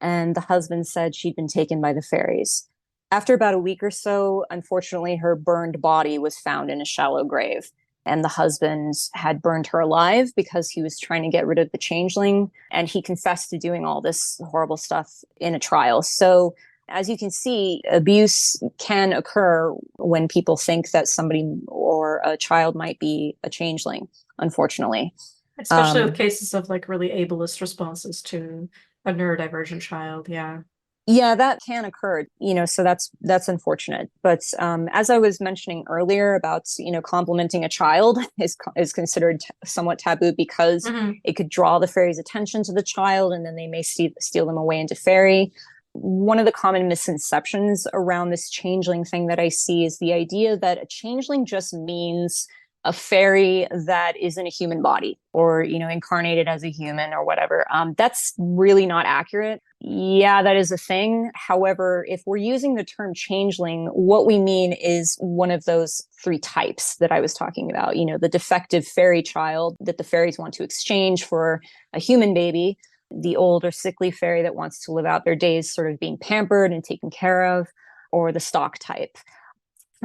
and the husband said she'd been taken by the fairies. After about a week or so, unfortunately, her burned body was found in a shallow grave. And the husband had burned her alive because he was trying to get rid of the changeling. And he confessed to doing all this horrible stuff in a trial. So as you can see, abuse can occur when people think that somebody or a child might be a changeling, unfortunately. Especially with cases of like really ableist responses to a neurodivergent child. Yeah. Yeah, that can occur, so that's unfortunate. But as I was mentioning earlier about, complimenting a child is considered somewhat taboo because it could draw the fairy's attention to the child, and then they may steal them away into fairy. One of the common misconceptions around this changeling thing that I see is the idea that a changeling just means a fairy that is in a human body or, incarnated as a human or whatever. That's really not accurate. Yeah, that is a thing. However, if we're using the term changeling, what we mean is one of those three types that I was talking about. The defective fairy child that the fairies want to exchange for a human baby, the old or sickly fairy that wants to live out their days sort of being pampered and taken care of, or the stock type.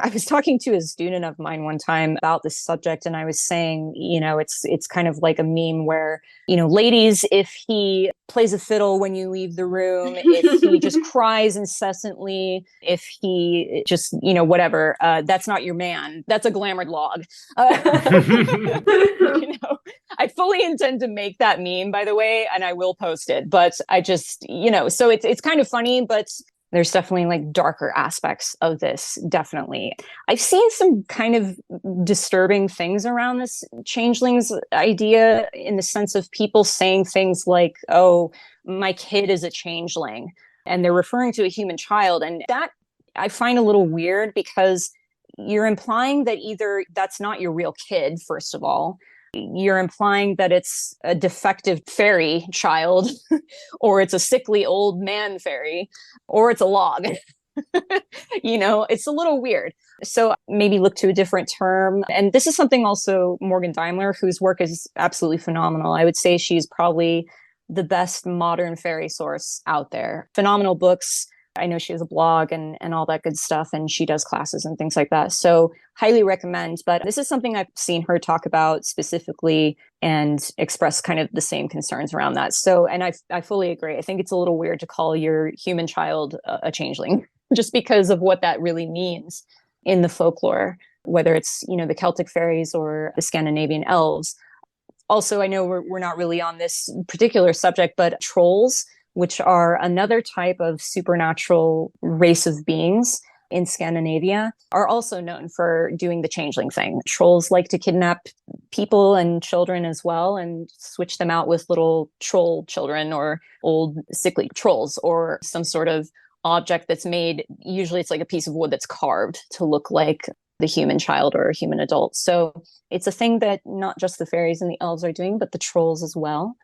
I was talking to a student of mine one time about this subject, and I was saying, it's kind of like a meme where, ladies, if he plays a fiddle when you leave the room, if he just cries incessantly, if he just, whatever, that's not your man. That's a glamored log. I fully intend to make that meme, by the way, and I will post it. But I just, so it's kind of funny, but there's definitely like darker aspects of this. Definitely. I've seen some kind of disturbing things around this changelings idea in the sense of people saying things like, oh, my kid is a changeling. And they're referring to a human child. And that I find a little weird because you're implying that either that's not your real kid, first of all, you're implying that it's a defective fairy child, or it's a sickly old man fairy, or it's a log. It's a little weird. So maybe look to a different term. And this is something also Morgan Daimler, whose work is absolutely phenomenal. I would say she's probably the best modern fairy source out there. Phenomenal books. I know she has a blog and all that good stuff, and she does classes and things like that. So highly recommend. But this is something I've seen her talk about specifically and express kind of the same concerns around that. So, and I fully agree. I think it's a little weird to call your human child a changeling just because of what that really means in the folklore, whether it's, the Celtic fairies or the Scandinavian elves. Also, I know we're not really on this particular subject, but trolls, which are another type of supernatural race of beings in Scandinavia, are also known for doing the changeling thing. Trolls like to kidnap people and children as well and switch them out with little troll children or old sickly trolls or some sort of object that's made. Usually it's like a piece of wood that's carved to look like the human child or a human adult. So it's a thing that not just the fairies and the elves are doing, but the trolls as well.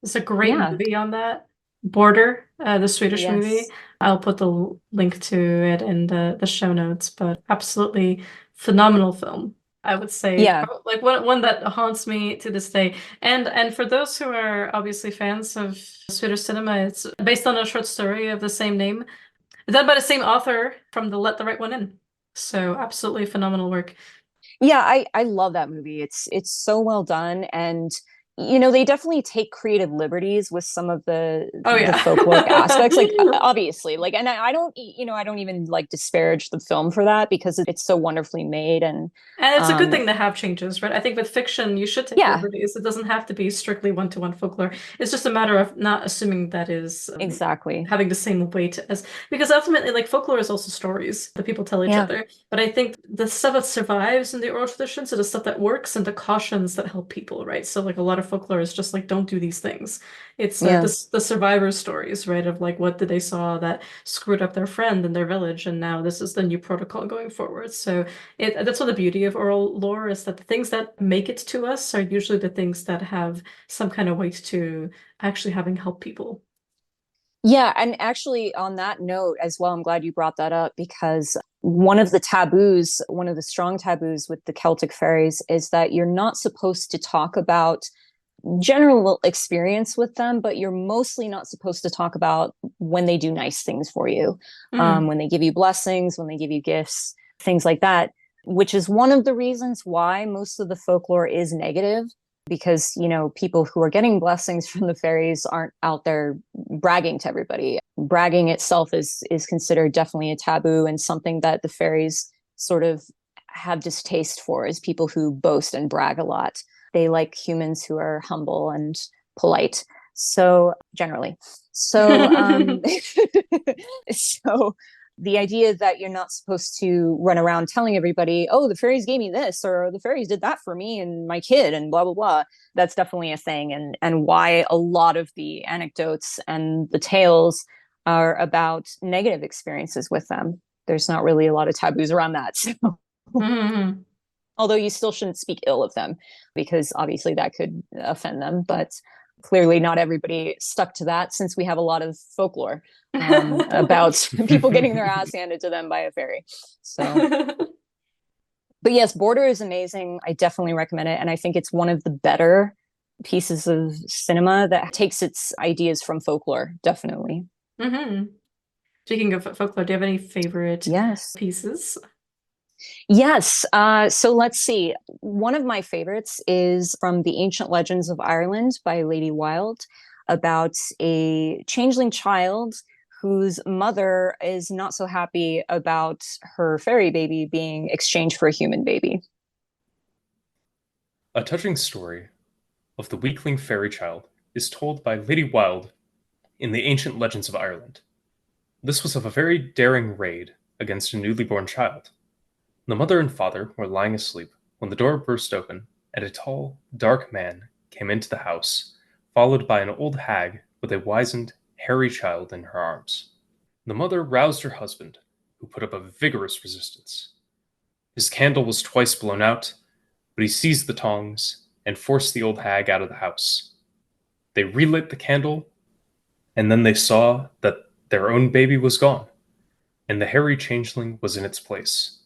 There's a great movie on that. Border, the Swedish movie. Yes. I'll put the link to it in the show notes, but absolutely phenomenal film. I would say, Yeah. like one that haunts me to this day. And for those who are obviously fans of Swedish cinema, it's based on a short story of the same name, done by the same author from the Let the Right One In. So absolutely phenomenal work. Yeah, I love that movie. It's so well done, and they definitely take creative liberties with some of the folkloric aspects, like obviously, like, and I don't even like disparage the film for that because it's so wonderfully made, and it's a good thing to have changes, right? I think with fiction, you should take liberties. It doesn't have to be strictly one-to-one folklore. It's just a matter of not assuming that is exactly having the same weight as, because ultimately, like, folklore is also stories that people tell each other. But I think the stuff that survives in the oral tradition, so the stuff that works and the cautions that help people, right? So like a lot of folklore is just like, don't do these things. It's the survivor stories, right? Of like, what did they saw that screwed up their friend in their village, and now this is the new protocol going forward. So that's what the beauty of oral lore is, that the things that make it to us are usually the things that have some kind of weight to actually having helped people. Yeah, and actually on that note as well, I'm glad you brought that up, because one of the strong taboos with the Celtic fairies is that you're not supposed to talk about general experience with them, but you're mostly not supposed to talk about when they do nice things for you, when they give you blessings, when they give you gifts, things like that, which is one of the reasons why most of the folklore is negative, because people who are getting blessings from the fairies aren't out there bragging to everybody. Bragging itself is considered definitely a taboo, and something that the fairies sort of have distaste for is people who boast and brag a lot. They like humans who are humble and polite. So generally, so the idea that you're not supposed to run around telling everybody, oh, the fairies gave me this, or the fairies did that for me and my kid, and blah, blah, blah. That's definitely a thing. And why a lot of the anecdotes and the tales are about negative experiences with them. There's not really a lot of taboos around that. So. Although you still shouldn't speak ill of them, because obviously that could offend them. But clearly not everybody stuck to that, since we have a lot of folklore about people getting their ass handed to them by a fairy. So, but yes, Border is amazing. I definitely recommend it. And I think it's one of the better pieces of cinema that takes its ideas from folklore, definitely. Speaking of folklore, do you have any favorite pieces? Yes. So let's see. One of my favorites is from The Ancient Legends of Ireland by Lady Wilde, about a changeling child whose mother is not so happy about her fairy baby being exchanged for a human baby. A touching story of the weakling fairy child is told by Lady Wilde in The Ancient Legends of Ireland. This was of a very daring raid against a newly born child. The mother and father were lying asleep when the door burst open and a tall, dark man came into the house, followed by an old hag with a wizened, hairy child in her arms. The mother roused her husband, who put up a vigorous resistance. His candle was twice blown out, but he seized the tongs and forced the old hag out of the house. They relit the candle, and then they saw that their own baby was gone, and the hairy changeling was in its place.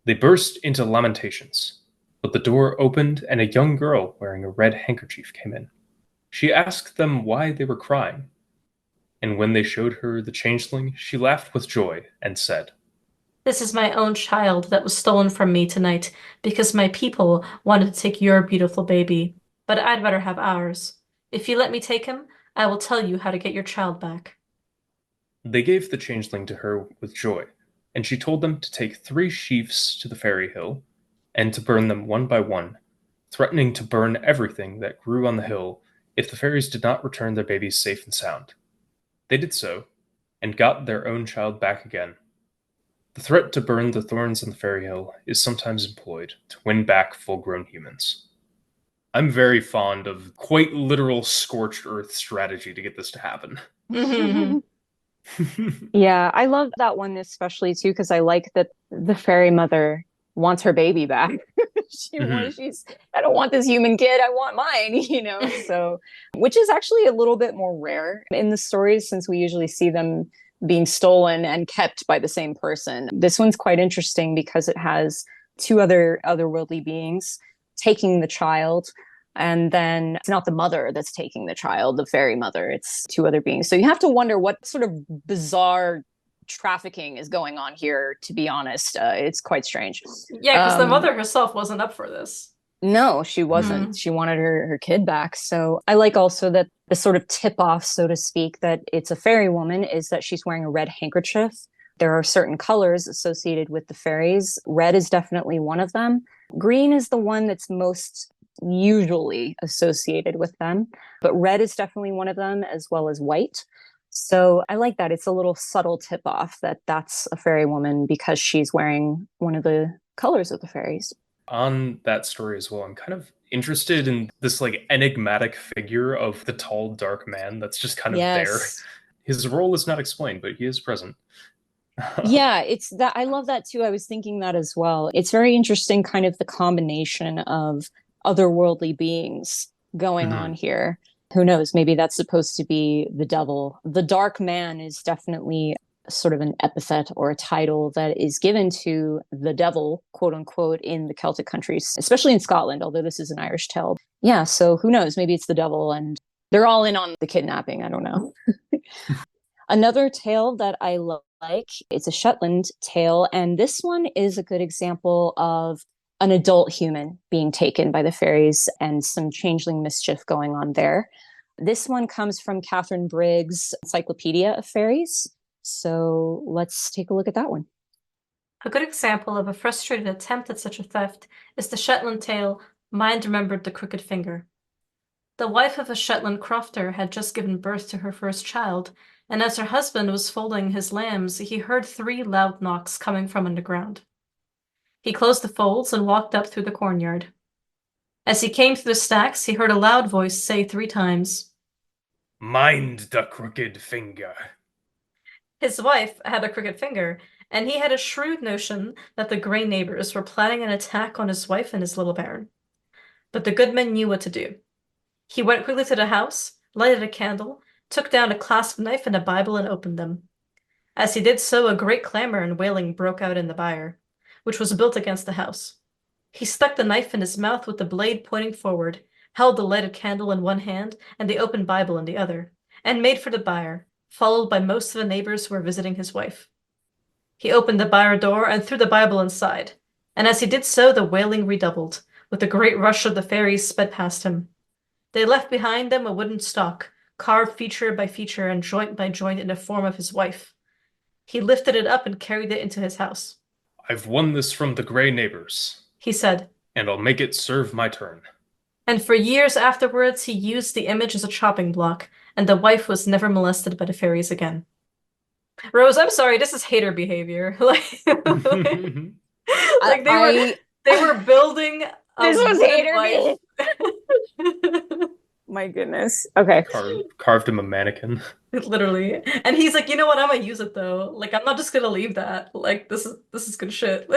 They burst into lamentations, but the door opened and a young girl wearing a red handkerchief came in. She asked them why they were crying, and when they showed her the changeling, she laughed with joy and said, This is my own child that was stolen from me tonight because my people wanted to take your beautiful baby, but I'd better have ours. If you let me take him, I will tell you how to get your child back. They gave the changeling to her with joy, and she told them to take 3 sheaves to the fairy hill, and to burn them one by one, threatening to burn everything that grew on the hill if the fairies did not return their babies safe and sound. They did so, and got their own child back again. The threat to burn the thorns on the fairy hill is sometimes employed to win back full-grown humans. I'm very fond of quite literal scorched earth strategy to get this to happen. Yeah, I love that one especially too, because I like that the fairy mother wants her baby back. She's, I don't want this human kid, I want mine, So, which is actually a little bit more rare in the stories since we usually see them being stolen and kept by the same person. This one's quite interesting because it has two otherworldly beings taking the child. And then it's not the mother that's taking the child, the fairy mother, it's two other beings. So you have to wonder what sort of bizarre trafficking is going on here, to be honest. It's quite strange. Yeah, because the mother herself wasn't up for this. No, she wasn't. She wanted her kid back. So I like also that the sort of tip off, so to speak, that it's a fairy woman is that she's wearing a red handkerchief. There are certain colors associated with the fairies. Red is definitely one of them. Green is the one that's most usually associated with them, but red is definitely one of them, as well as white. So I like that. It's a little subtle tip off that that's a fairy woman because she's wearing one of the colors of the fairies. On that story as well, I'm kind of interested in this like enigmatic figure of the tall dark man that's just kind of there. His role is not explained, but he is present. Yeah, it's that I love that too. I was thinking that as well. It's very interesting, kind of the combination of otherworldly beings going on here. Who knows? Maybe that's supposed to be the devil. The dark man is definitely sort of an epithet or a title that is given to the devil, quote unquote, in the Celtic countries, especially in Scotland, although this is an Irish tale. Yeah, so who knows? Maybe it's the devil and they're all in on the kidnapping. I don't know. Another tale that I like, it's a Shetland tale, and this one is a good example of an adult human being taken by the fairies and some changeling mischief going on there. This one comes from Catherine Briggs' Encyclopedia of Fairies. So let's take a look at that one. A good example of a frustrated attempt at such a theft is the Shetland tale, Mind Remembered the Crooked Finger. The wife of a Shetland crofter had just given birth to her first child, and as her husband was folding his lambs, he heard 3 loud knocks coming from underground. He closed the folds and walked up through the cornyard. As he came through the stacks, he heard a loud voice say 3 times, "Mind the crooked finger." His wife had a crooked finger, and he had a shrewd notion that the Grey neighbors were planning an attack on his wife and his little bairn. But the goodman knew what to do. He went quickly to the house, lighted a candle, took down a clasp knife and a Bible and opened them. As he did so, a great clamor and wailing broke out in the byre, which was built against the house. He stuck the knife in his mouth with the blade pointing forward, held the lighted candle in one hand and the open Bible in the other, and made for the byre, followed by most of the neighbors who were visiting his wife. He opened the byre door and threw the Bible inside, and as he did so, the wailing redoubled, with a great rush of the fairies sped past him. They left behind them a wooden stock, carved feature by feature and joint by joint in the form of his wife. He lifted it up and carried it into his house. "I've won this from the Grey neighbors," he said, "and I'll make it serve my turn." And for years afterwards, he used the image as a chopping block, and the wife was never molested by the fairies again. Rose, I'm sorry, this is hater behavior. like they were building a this was hater wife. My goodness. Okay. Carved him a mannequin. Literally. And he's like, you know what, I'm gonna use it though. Like, I'm not just gonna leave that. Like, this is good shit.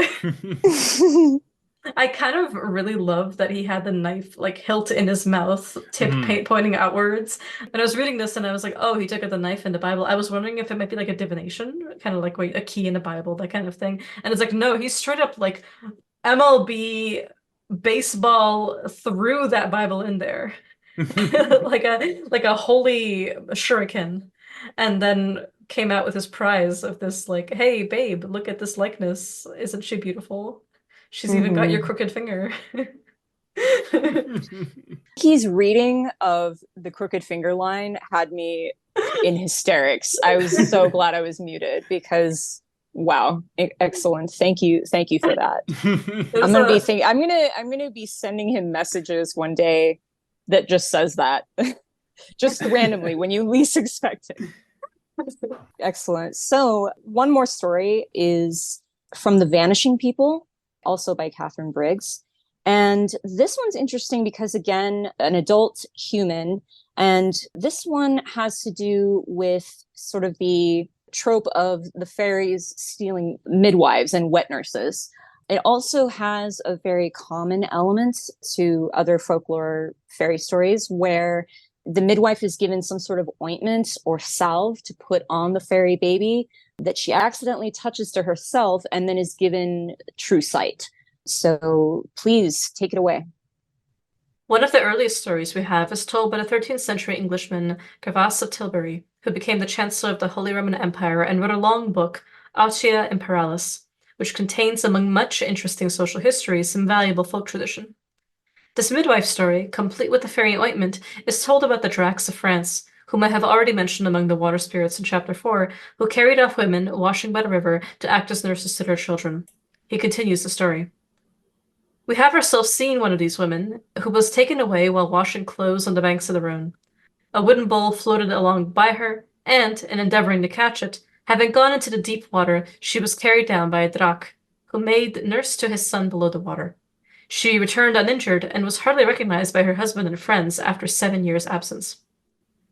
I kind of really love that he had the knife like hilt in his mouth, tip Mhm. paint pointing outwards. And I was reading this and I was like, oh, he took out the knife in the Bible. I was wondering if it might be like a divination, kind of like a key in the Bible, that kind of thing. And it's like, no, he's straight up like MLB baseball threw that Bible in there. Like a holy shuriken. And then came out with his prize of this like, hey babe, look at this likeness. Isn't she beautiful? She's even got your Hmm. crooked finger. His reading of the crooked finger line had me in hysterics. I was so glad I was muted because wow, excellent. Thank you for that. There's a I'm gonna be sending him messages one day that just says that. Just randomly when you least expect it. Excellent. So one more story is from The Vanishing People, also by Catherine Briggs. And this one's interesting because, again, an adult human. And this one has to do with sort of the trope of the fairies stealing midwives and wet nurses. It also has a very common element to other folklore fairy stories where the midwife is given some sort of ointment or salve to put on the fairy baby that she accidentally touches to herself and then is given true sight. So please take it away. One of the earliest stories we have is told by the 13th century Englishman Gervase of Tilbury, who became the Chancellor of the Holy Roman Empire and wrote a long book, Autea Imperalis, which contains, among much interesting social history, some valuable folk tradition. This midwife story, complete with the fairy ointment, is told about the Dracs of France, whom I have already mentioned among the water spirits in chapter 4, who carried off women washing by the river to act as nurses to their children. He continues the story. We have ourselves seen one of these women, who was taken away while washing clothes on the banks of the Rhone. A wooden bowl floated along by her, and, in endeavoring to catch it, having gone into the deep water, she was carried down by a Drac, who made nurse to his son below the water. She returned uninjured and was hardly recognized by her husband and friends after 7 years' absence.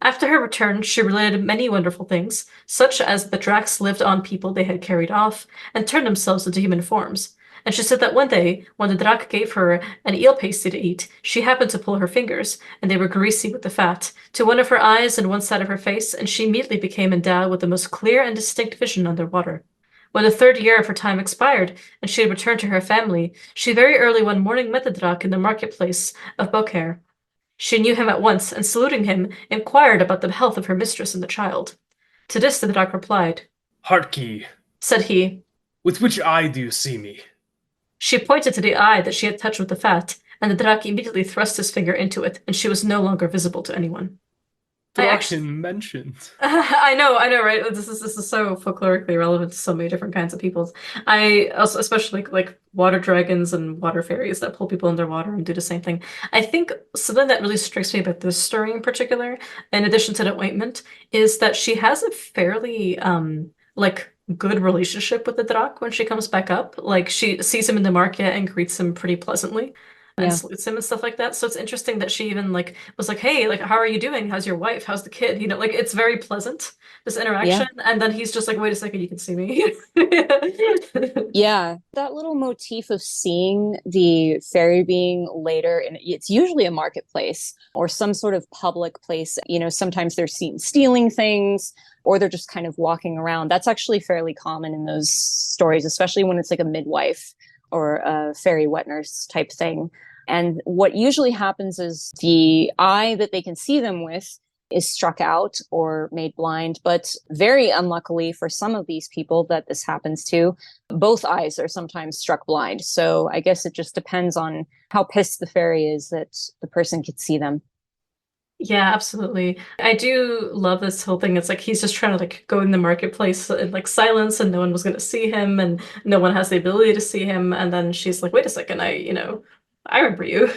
After her return, she related many wonderful things, such as the Dracs lived on people they had carried off and turned themselves into human forms. And she said that one day, when the Drac gave her an eel pasty to eat, she happened to pull her fingers, and they were greasy with the fat, to one of her eyes and one side of her face, and she immediately became endowed with the most clear and distinct vision underwater. When the third year of her time expired, and she had returned to her family, she very early one morning met the Drac in the marketplace of Beaucaire. She knew him at once, and saluting him, inquired about the health of her mistress and the child. To this the Drac replied, Harkye, said he. with which eye do you see me? She pointed to the eye that she had touched with the fat, and the Drac immediately thrust his finger into it, and she was no longer visible to anyone. I actually Draken mentioned. I know, right? This is so folklorically relevant to so many different kinds of peoples. I also, especially like water dragons and water fairies that pull people underwater and do the same thing. I think something that really strikes me about this story in particular, in addition to the ointment, is that she has a fairly like good relationship with the Drak when she comes back up. Like she sees him in the market and greets him pretty pleasantly and Yeah. salutes him and stuff like that. So it's interesting that she even like was like, "Hey, like how are you doing? How's your wife? How's the kid?" You know, like it's very pleasant, this Yeah. interaction. And then he's just like, "Wait a second, you can see me." Yeah, that little motif of seeing the fairy being later, and it's usually a marketplace or some sort of public place. You know, sometimes they're seen stealing things or they're just kind of walking around. That's actually fairly common in those stories, especially when it's like a midwife or a fairy wet nurse type thing. And what usually happens is the eye that they can see them with is struck out or made blind. But very unluckily for some of these people that this happens to, both eyes are sometimes struck blind. So I guess it just depends on how pissed the fairy is that the person could see them. Yeah, absolutely. I do love this whole thing. It's like he's just trying to like go in the marketplace in like silence and no one was going to see him and no one has the ability to see him. And then she's like, wait a second, I remember you.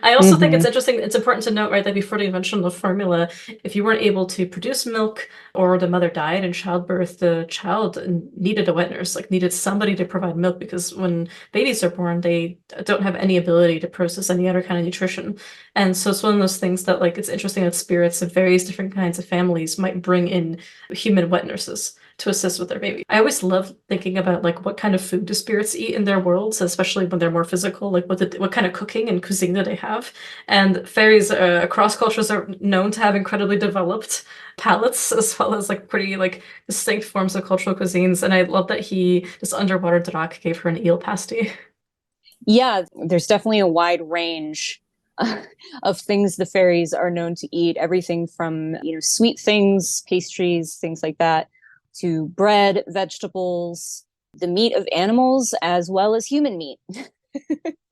I also think it's Mm-hmm. interesting. It's important to note, right, that before the invention of the formula, if you weren't able to produce milk or the mother died in childbirth, the child needed a wet nurse, like needed somebody to provide milk because when babies are born, they don't have any ability to process any other kind of nutrition. And so it's one of those things that like it's interesting that spirits of various different kinds of families might bring in human wet nurses to assist with their baby. I always love thinking about like what kind of food do spirits eat in their worlds, especially when they're more physical, like what kind of cooking and cuisine do they have? And fairies across cultures are known to have incredibly developed palates as well as like pretty like distinct forms of cultural cuisines. And I love that this underwater Drak gave her an eel pasty. Yeah, there's definitely a wide range of things the fairies are known to eat. Everything from, sweet things, pastries, things like that, to bread, vegetables, the meat of animals, as well as human meat.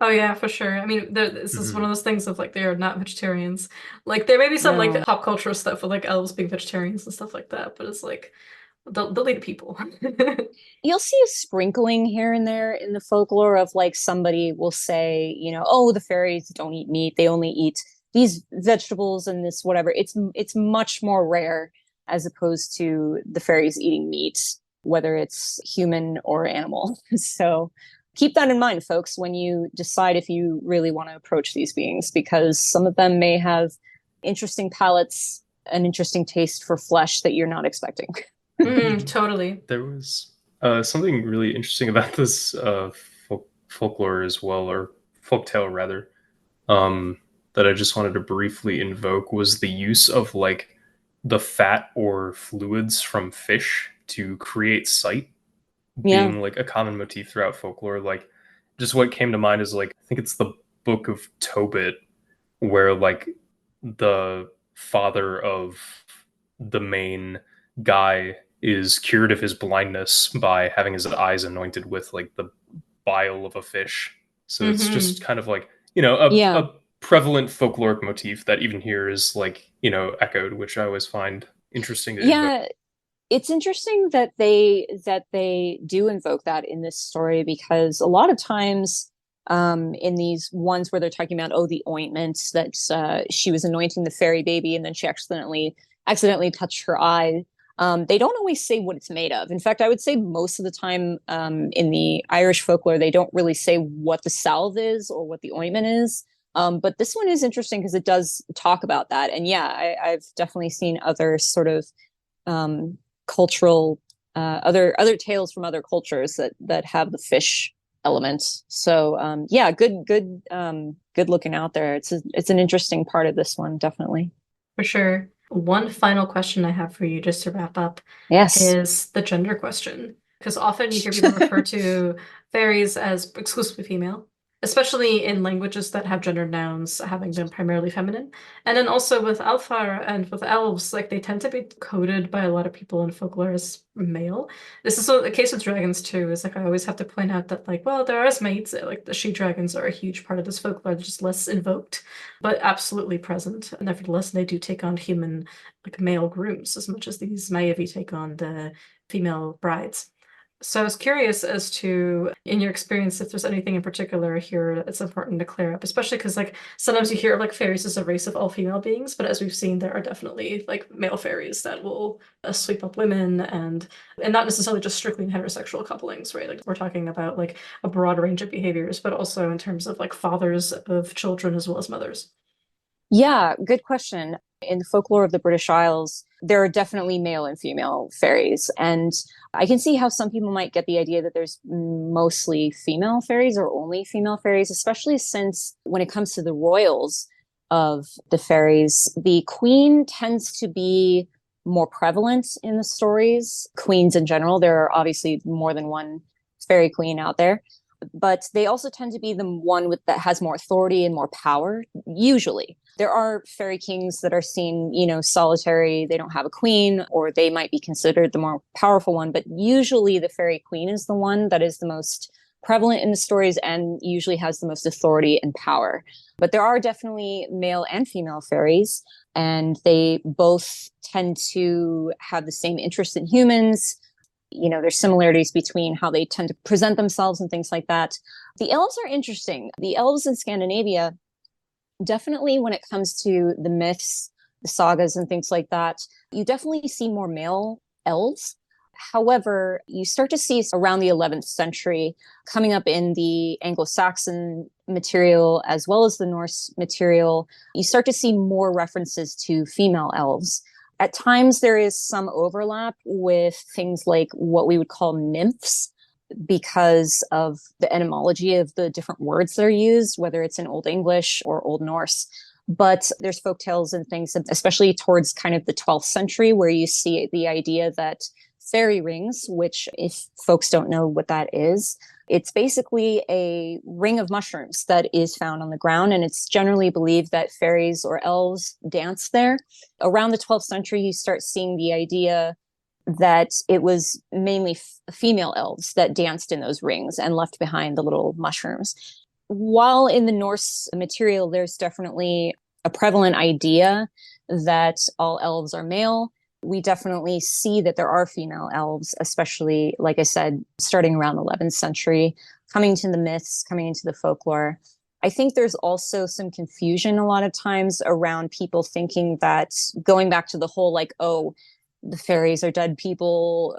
Oh yeah, for sure. I mean, this is one Mhm. of those things of like they are not vegetarians. Like there may be some like No. pop culture stuff with like elves being vegetarians and stuff like that, but it's like they'll eat people. You'll see a sprinkling here and there in the folklore of like somebody will say, oh, the fairies don't eat meat. They only eat these vegetables and this whatever. It's much more rare as opposed to the fairies eating meat, whether it's human or animal. So keep that in mind, folks, when you decide if you really want to approach these beings, because some of them may have interesting palates, an interesting taste for flesh that you're not expecting. Totally. There was something really interesting about this folklore as well, or folktale rather, that I just wanted to briefly invoke was the use of like the fat or fluids from fish to create sight Yeah. being like a common motif throughout folklore. Like, just what came to mind is like I think it's the Book of Tobit, where like the father of the main guy is cured of his blindness by having his eyes anointed with like the bile of a fish. So it's just kind of like, Yeah. a prevalent folkloric motif that even here is like, echoed, which I always find interesting to invoke. Yeah, it's interesting that they do invoke that in this story, because a lot of times in these ones where they're talking about, oh, the ointment that she was anointing the fairy baby and then she accidentally touched her eye. They don't always say what it's made of. In fact, I would say most of the time in the Irish folklore, they don't really say what the salve is or what the ointment is. But this one is interesting because it does talk about that. And yeah, I've definitely seen other sort of um, cultural other tales from other cultures that have the fish element. So yeah, good looking out there. It's an interesting part of this one, definitely. For sure. One final question I have for you, just to wrap up, Yes. is the gender question. Because often you hear people refer to fairies as exclusively female, especially in languages that have gendered nouns having been primarily feminine. And then also with Alfar and with elves, like they tend to be coded by a lot of people in folklore as male. This is the case with dragons too, is like I always have to point out that like, well, there are mates, like the she dragons are a huge part of this folklore, they're just less invoked but absolutely present. Nevertheless, they do take on human, like male grooms as much as these Maevi take on the female brides. So I was curious as to, in your experience, if there's anything in particular here that's important to clear up, especially because like sometimes you hear of like fairies as a race of all female beings, but as we've seen, there are definitely like male fairies that will sweep up women and not necessarily just strictly in heterosexual couplings, right? Like we're talking about like a broad range of behaviors, but also in terms of like fathers of children as well as mothers. Yeah, good question. In the folklore of the British Isles, there are definitely male and female fairies. And I can see how some people might get the idea that there's mostly female fairies or only female fairies, especially since when it comes to the royals of the fairies, the queen tends to be more prevalent in the stories. Queens in general, there are obviously more than one fairy queen out there, but they also tend to be the one that has more authority and more power, usually. There are fairy kings that are seen, solitary, they don't have a queen, or they might be considered the more powerful one, but usually the fairy queen is the one that is the most prevalent in the stories and usually has the most authority and power. But there are definitely male and female fairies, and they both tend to have the same interest in humans. There's similarities between how they tend to present themselves and things like that. The elves are interesting. The elves in Scandinavia, definitely when it comes to the myths, the sagas, and things like that, you definitely see more male elves. However, you start to see around the 11th century, coming up in the Anglo-Saxon material as well as the Norse material, you start to see more references to female elves. At times, there is some overlap with things like what we would call nymphs because of the etymology of the different words that are used, whether it's in Old English or Old Norse. But there's folk tales and things, especially towards kind of the 12th century, where you see the idea that fairy rings, which if folks don't know what that is, it's basically a ring of mushrooms that is found on the ground. And it's generally believed that fairies or elves dance there. Around the 12th century, you start seeing the idea that it was mainly female elves that danced in those rings and left behind the little mushrooms. While in the Norse material, there's definitely a prevalent idea that all elves are male. We definitely see that there are female elves, especially, like I said, starting around the 11th century, coming to the myths, coming into the folklore. I think there's also some confusion a lot of times around people thinking that, going back to the whole like, oh, the fairies are dead people,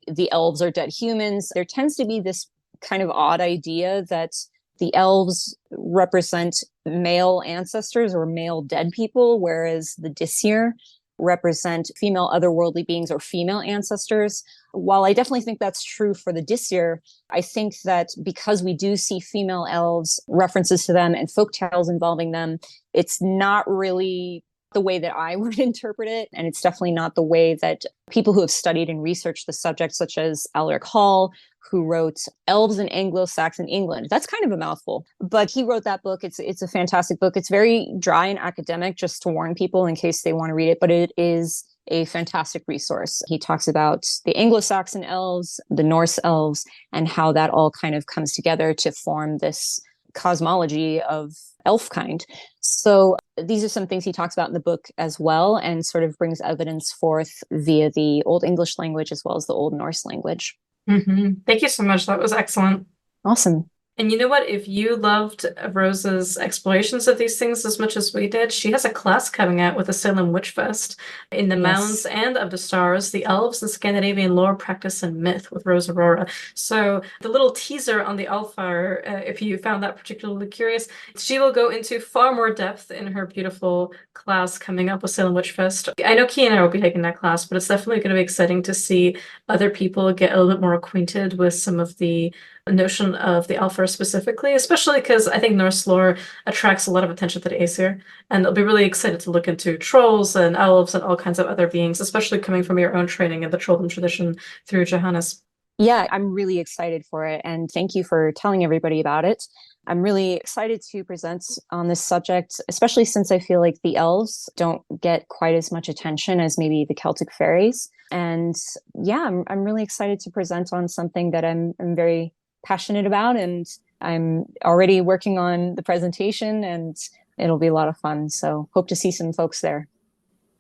the elves are dead humans. There tends to be this kind of odd idea that the elves represent male ancestors or male dead people, whereas the Disir represent female otherworldly beings or female ancestors. While I definitely think that's true for the Disir, I think that because we do see female elves, references to them, and folk tales involving them, it's not really the way that I would interpret it. And it's definitely not the way that people who have studied and researched the subject, such as Alaric Hall, who wrote Elves in Anglo-Saxon England. That's kind of a mouthful, but he wrote that book. It's a fantastic book. It's very dry and academic, just to warn people in case they want to read it, but it is a fantastic resource. He talks about the Anglo-Saxon elves, the Norse elves, and how that all kind of comes together to form this cosmology of elf kind. So these are some things he talks about in the book as well, and sort of brings evidence forth via the Old English language as well as the Old Norse language. Thank you so much. That was excellent. Awesome. And you know what? If you loved Rosa's explorations of these things as much as we did, she has a class coming out with the Salem Witch Fest in the Mounds and of the Stars, the Elves and Scandinavian Lore, Practice, and Myth with Rose Aurora. So the little teaser on the Elfire, if you found that particularly curious, she will go into far more depth in her beautiful class coming up with Salem Witch Fest. I know Key and I will be taking that class, but it's definitely going to be exciting to see other people get a little bit more acquainted with some of the notion of the Alfar specifically, especially because I think Norse lore attracts a lot of attention to the Aesir, and I'll be really excited to look into trolls and elves and all kinds of other beings, especially coming from your own training in the trolldom tradition through Johannes. Yeah, I'm really excited for it, and thank you for telling everybody about it. I'm really excited to present on this subject, especially since I feel like the elves don't get quite as much attention as maybe the Celtic fairies. And yeah, I'm really excited to present on something that I'm very passionate about, and I'm already working on the presentation, and it'll be a lot of fun. So hope to see some folks there.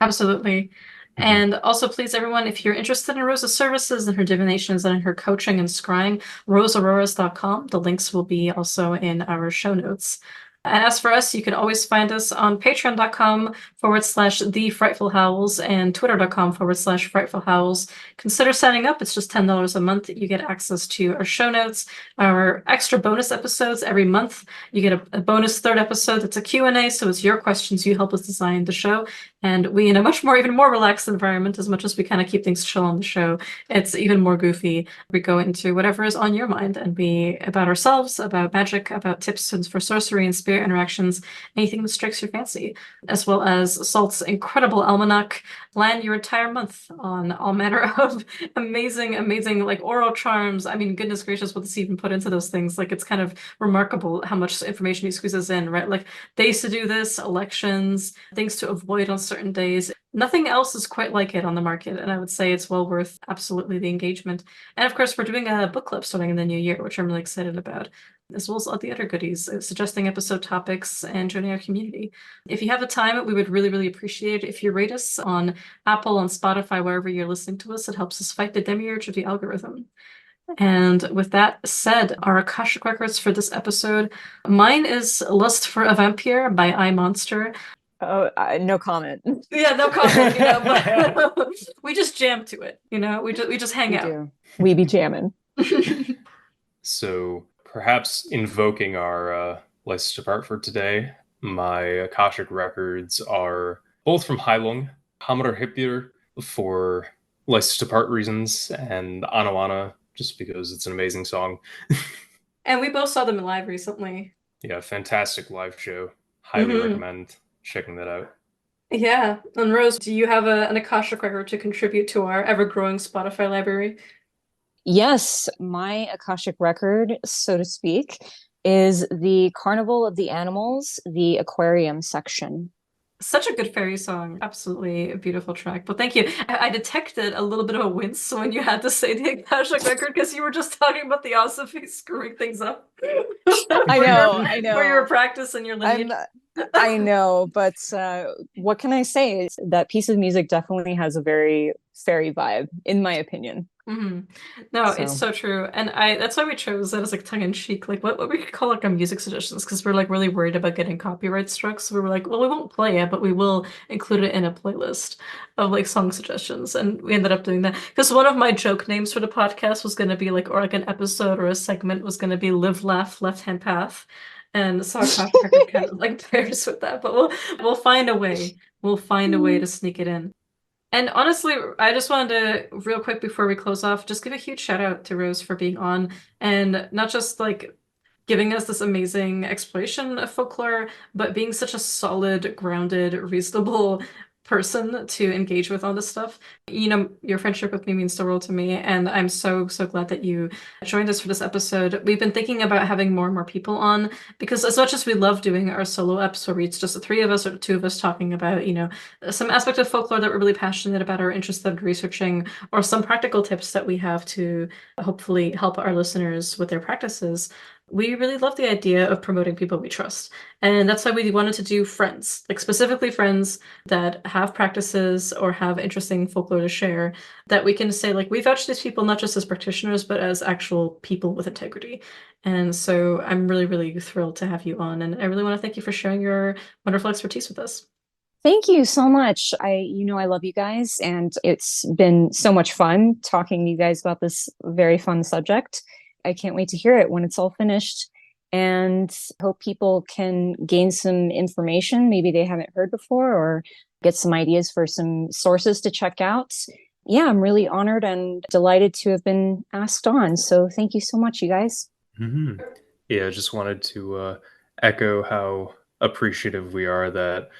Absolutely. And also, please, everyone, if you're interested in Rosa's services and her divinations and in her coaching and scrying, roseauroras.com. The links will be also in our show notes. And as for us, you can always find us on patreon.com/The Frightful Howls and twitter.com/Frightful Howls. Consider signing up. It's just $10 a month. You get access to our show notes, our extra bonus episodes every month. You get a bonus third episode that's a Q&A, so it's your questions. You help us design the show. And we, in a even more relaxed environment, as much as we kind of keep things chill on the show, it's even more goofy. We go into whatever is on your mind and be about ourselves, about magic, about tips for sorcery and spirit interactions, anything that strikes your fancy, as well as Salt's incredible almanac. Plan your entire month on all manner of amazing like oral charms. I mean, goodness gracious, what does he even put into those things? Like, it's kind of remarkable how much information he squeezes in, right? Like days to do this, elections, things to avoid on certain days. Nothing else is quite like it on the market, and I would say it's well worth absolutely the engagement. And of course, we're doing a book club starting in the new year, which I'm really excited about, as well as all the other goodies, suggesting episode topics and joining our community. If you have the time, we would really appreciate it if you rate us on Apple, on Spotify, wherever you're listening to us. It helps us fight the demiurge of the algorithm. And with that said, our Akashic records for this episode, mine is Lust for a Vampire by I Monster. Oh, no comment. Yeah, no comment. But we just jam to it. We just hang out. We be jamming. So perhaps invoking our license to part for today, my Akashic records are both from Heilung. Hammer Hippier for License to Part reasons, and Anawana just because it's an amazing song. And we both saw them live recently. Yeah, fantastic live show. Highly recommend checking that out. Yeah. And Rose, do you have an Akashic record to contribute to our ever-growing Spotify library? Yes, my Akashic record, so to speak, is the Carnival of the Animals, the aquarium section. Such a good fairy song. Absolutely a beautiful track. But thank you. I detected a little bit of a wince when you had to say the Akashic record because you were just talking about the Osophy screwing things up. I know. For your practice and your lineage. I know, but what can I say? That piece of music definitely has a very fairy vibe, in my opinion. No, it's so true. And that's why we chose that as like tongue-in-cheek, like what we could call like a music suggestions, because we're like really worried about getting copyright struck. So we were like, well, we won't play it, but we will include it in a playlist of like song suggestions. And we ended up doing that. Because one of my joke names for the podcast was gonna be like, or like an episode or a segment was gonna be Live Laugh Left Hand Path. And so our track record kind of like pairs with that. But we'll find a way. We'll find a way to sneak it in. And honestly, I just wanted to, real quick before we close off, just give a huge shout out to Rose for being on and not just like giving us this amazing exploration of folklore, but being such a solid, grounded, reasonable person to engage with on this stuff. You know, your friendship with me means the world to me, and I'm so, so glad that you joined us for this episode. We've been thinking about having more and more people on because as much as we love doing our solo eps where it's just the three of us or the two of us talking about, you know, some aspect of folklore that we're really passionate about or interested in researching, or some practical tips that we have to hopefully help our listeners with their practices. We really love the idea of promoting people we trust. And that's why we wanted to do friends, like specifically friends that have practices or have interesting folklore to share that we can say, like, we vouch these people not just as practitioners, but as actual people with integrity. And so I'm really, really thrilled to have you on. And I really want to thank you for sharing your wonderful expertise with us. Thank you so much. I love you guys, and it's been so much fun talking to you guys about this very fun subject. I can't wait to hear it when it's all finished, and hope people can gain some information maybe they haven't heard before or get some ideas for some sources to check out. Yeah, I'm really honored and delighted to have been asked on. So thank you so much, you guys. Yeah, I just wanted to echo how appreciative we are that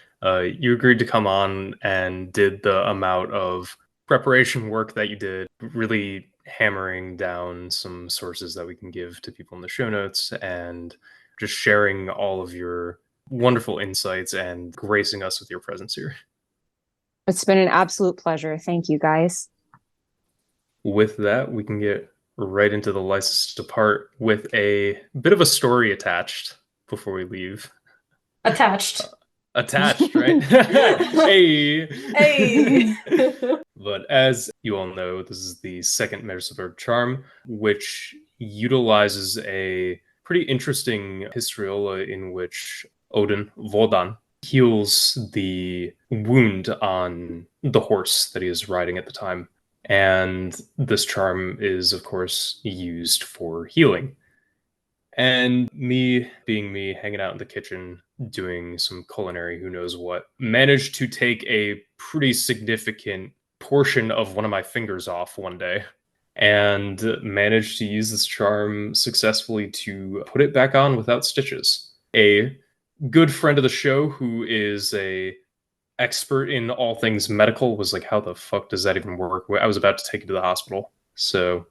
you agreed to come on and did the amount of preparation work that you did, really hammering down some sources that we can give to people in the show notes and just sharing all of your wonderful insights and gracing us with your presence here. It's been an absolute pleasure. Thank you, guys. With that, we can get right into the license to part with a bit of a story attached before we leave. Attached. Attached, right? Hey. Hey. But as you all know, this is the second Merseburg charm, which utilizes a pretty interesting historiola in which Odin, Wodan, heals the wound on the horse that he is riding at the time. And this charm is, of course, used for healing. And me, being me, hanging out in the kitchen, doing some culinary who knows what, managed to take a pretty significant portion of one of my fingers off one day and managed to use this charm successfully to put it back on without stitches. A good friend of the show who is a expert in all things medical was like, how the fuck does that even work? I was about to take it to the hospital. So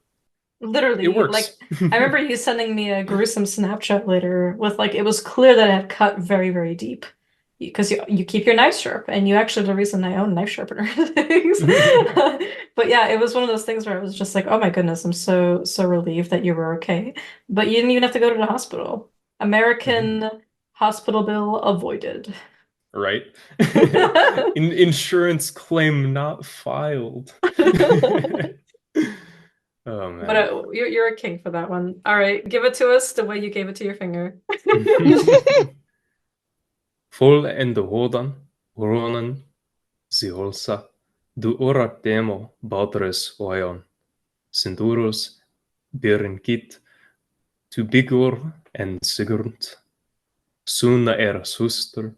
literally, it works. like I remember you sending me a gruesome Snapchat later with like it was clear that it had cut very, very deep. Because you keep your knife sharp, and you actually the reason I own knife sharpener things. But yeah, it was one of those things where I was just like, oh my goodness, I'm so relieved that you were okay. But you didn't even have to go to the hospital. American hospital bill avoided. Right? Insurance claim not filed. Oh man. But you're a king for that one. All right, give it to us the way you gave it to your finger. Full and the Wodan, Ronan, Ziolsa, du orat demo bautres oion, Sindurus, Birinkit, tu Bigur and Sigurd, Suna eras huster,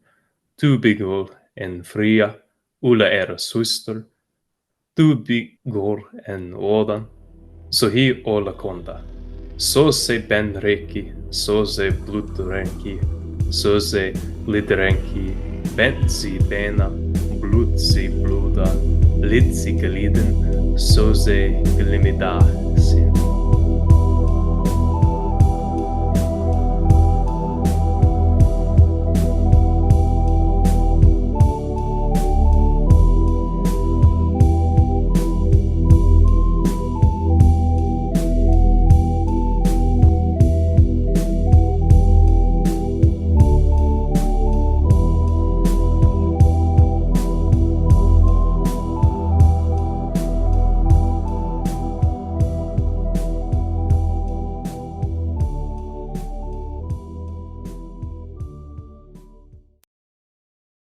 tu Bigul en Fria, Ulla era syster, du går en ådan, så hi olla konda. Så se ben reki, så se blutrenki, så se lidrenki, bentsi bena, blutsi bluda, litsi galiden, så se glimida sin.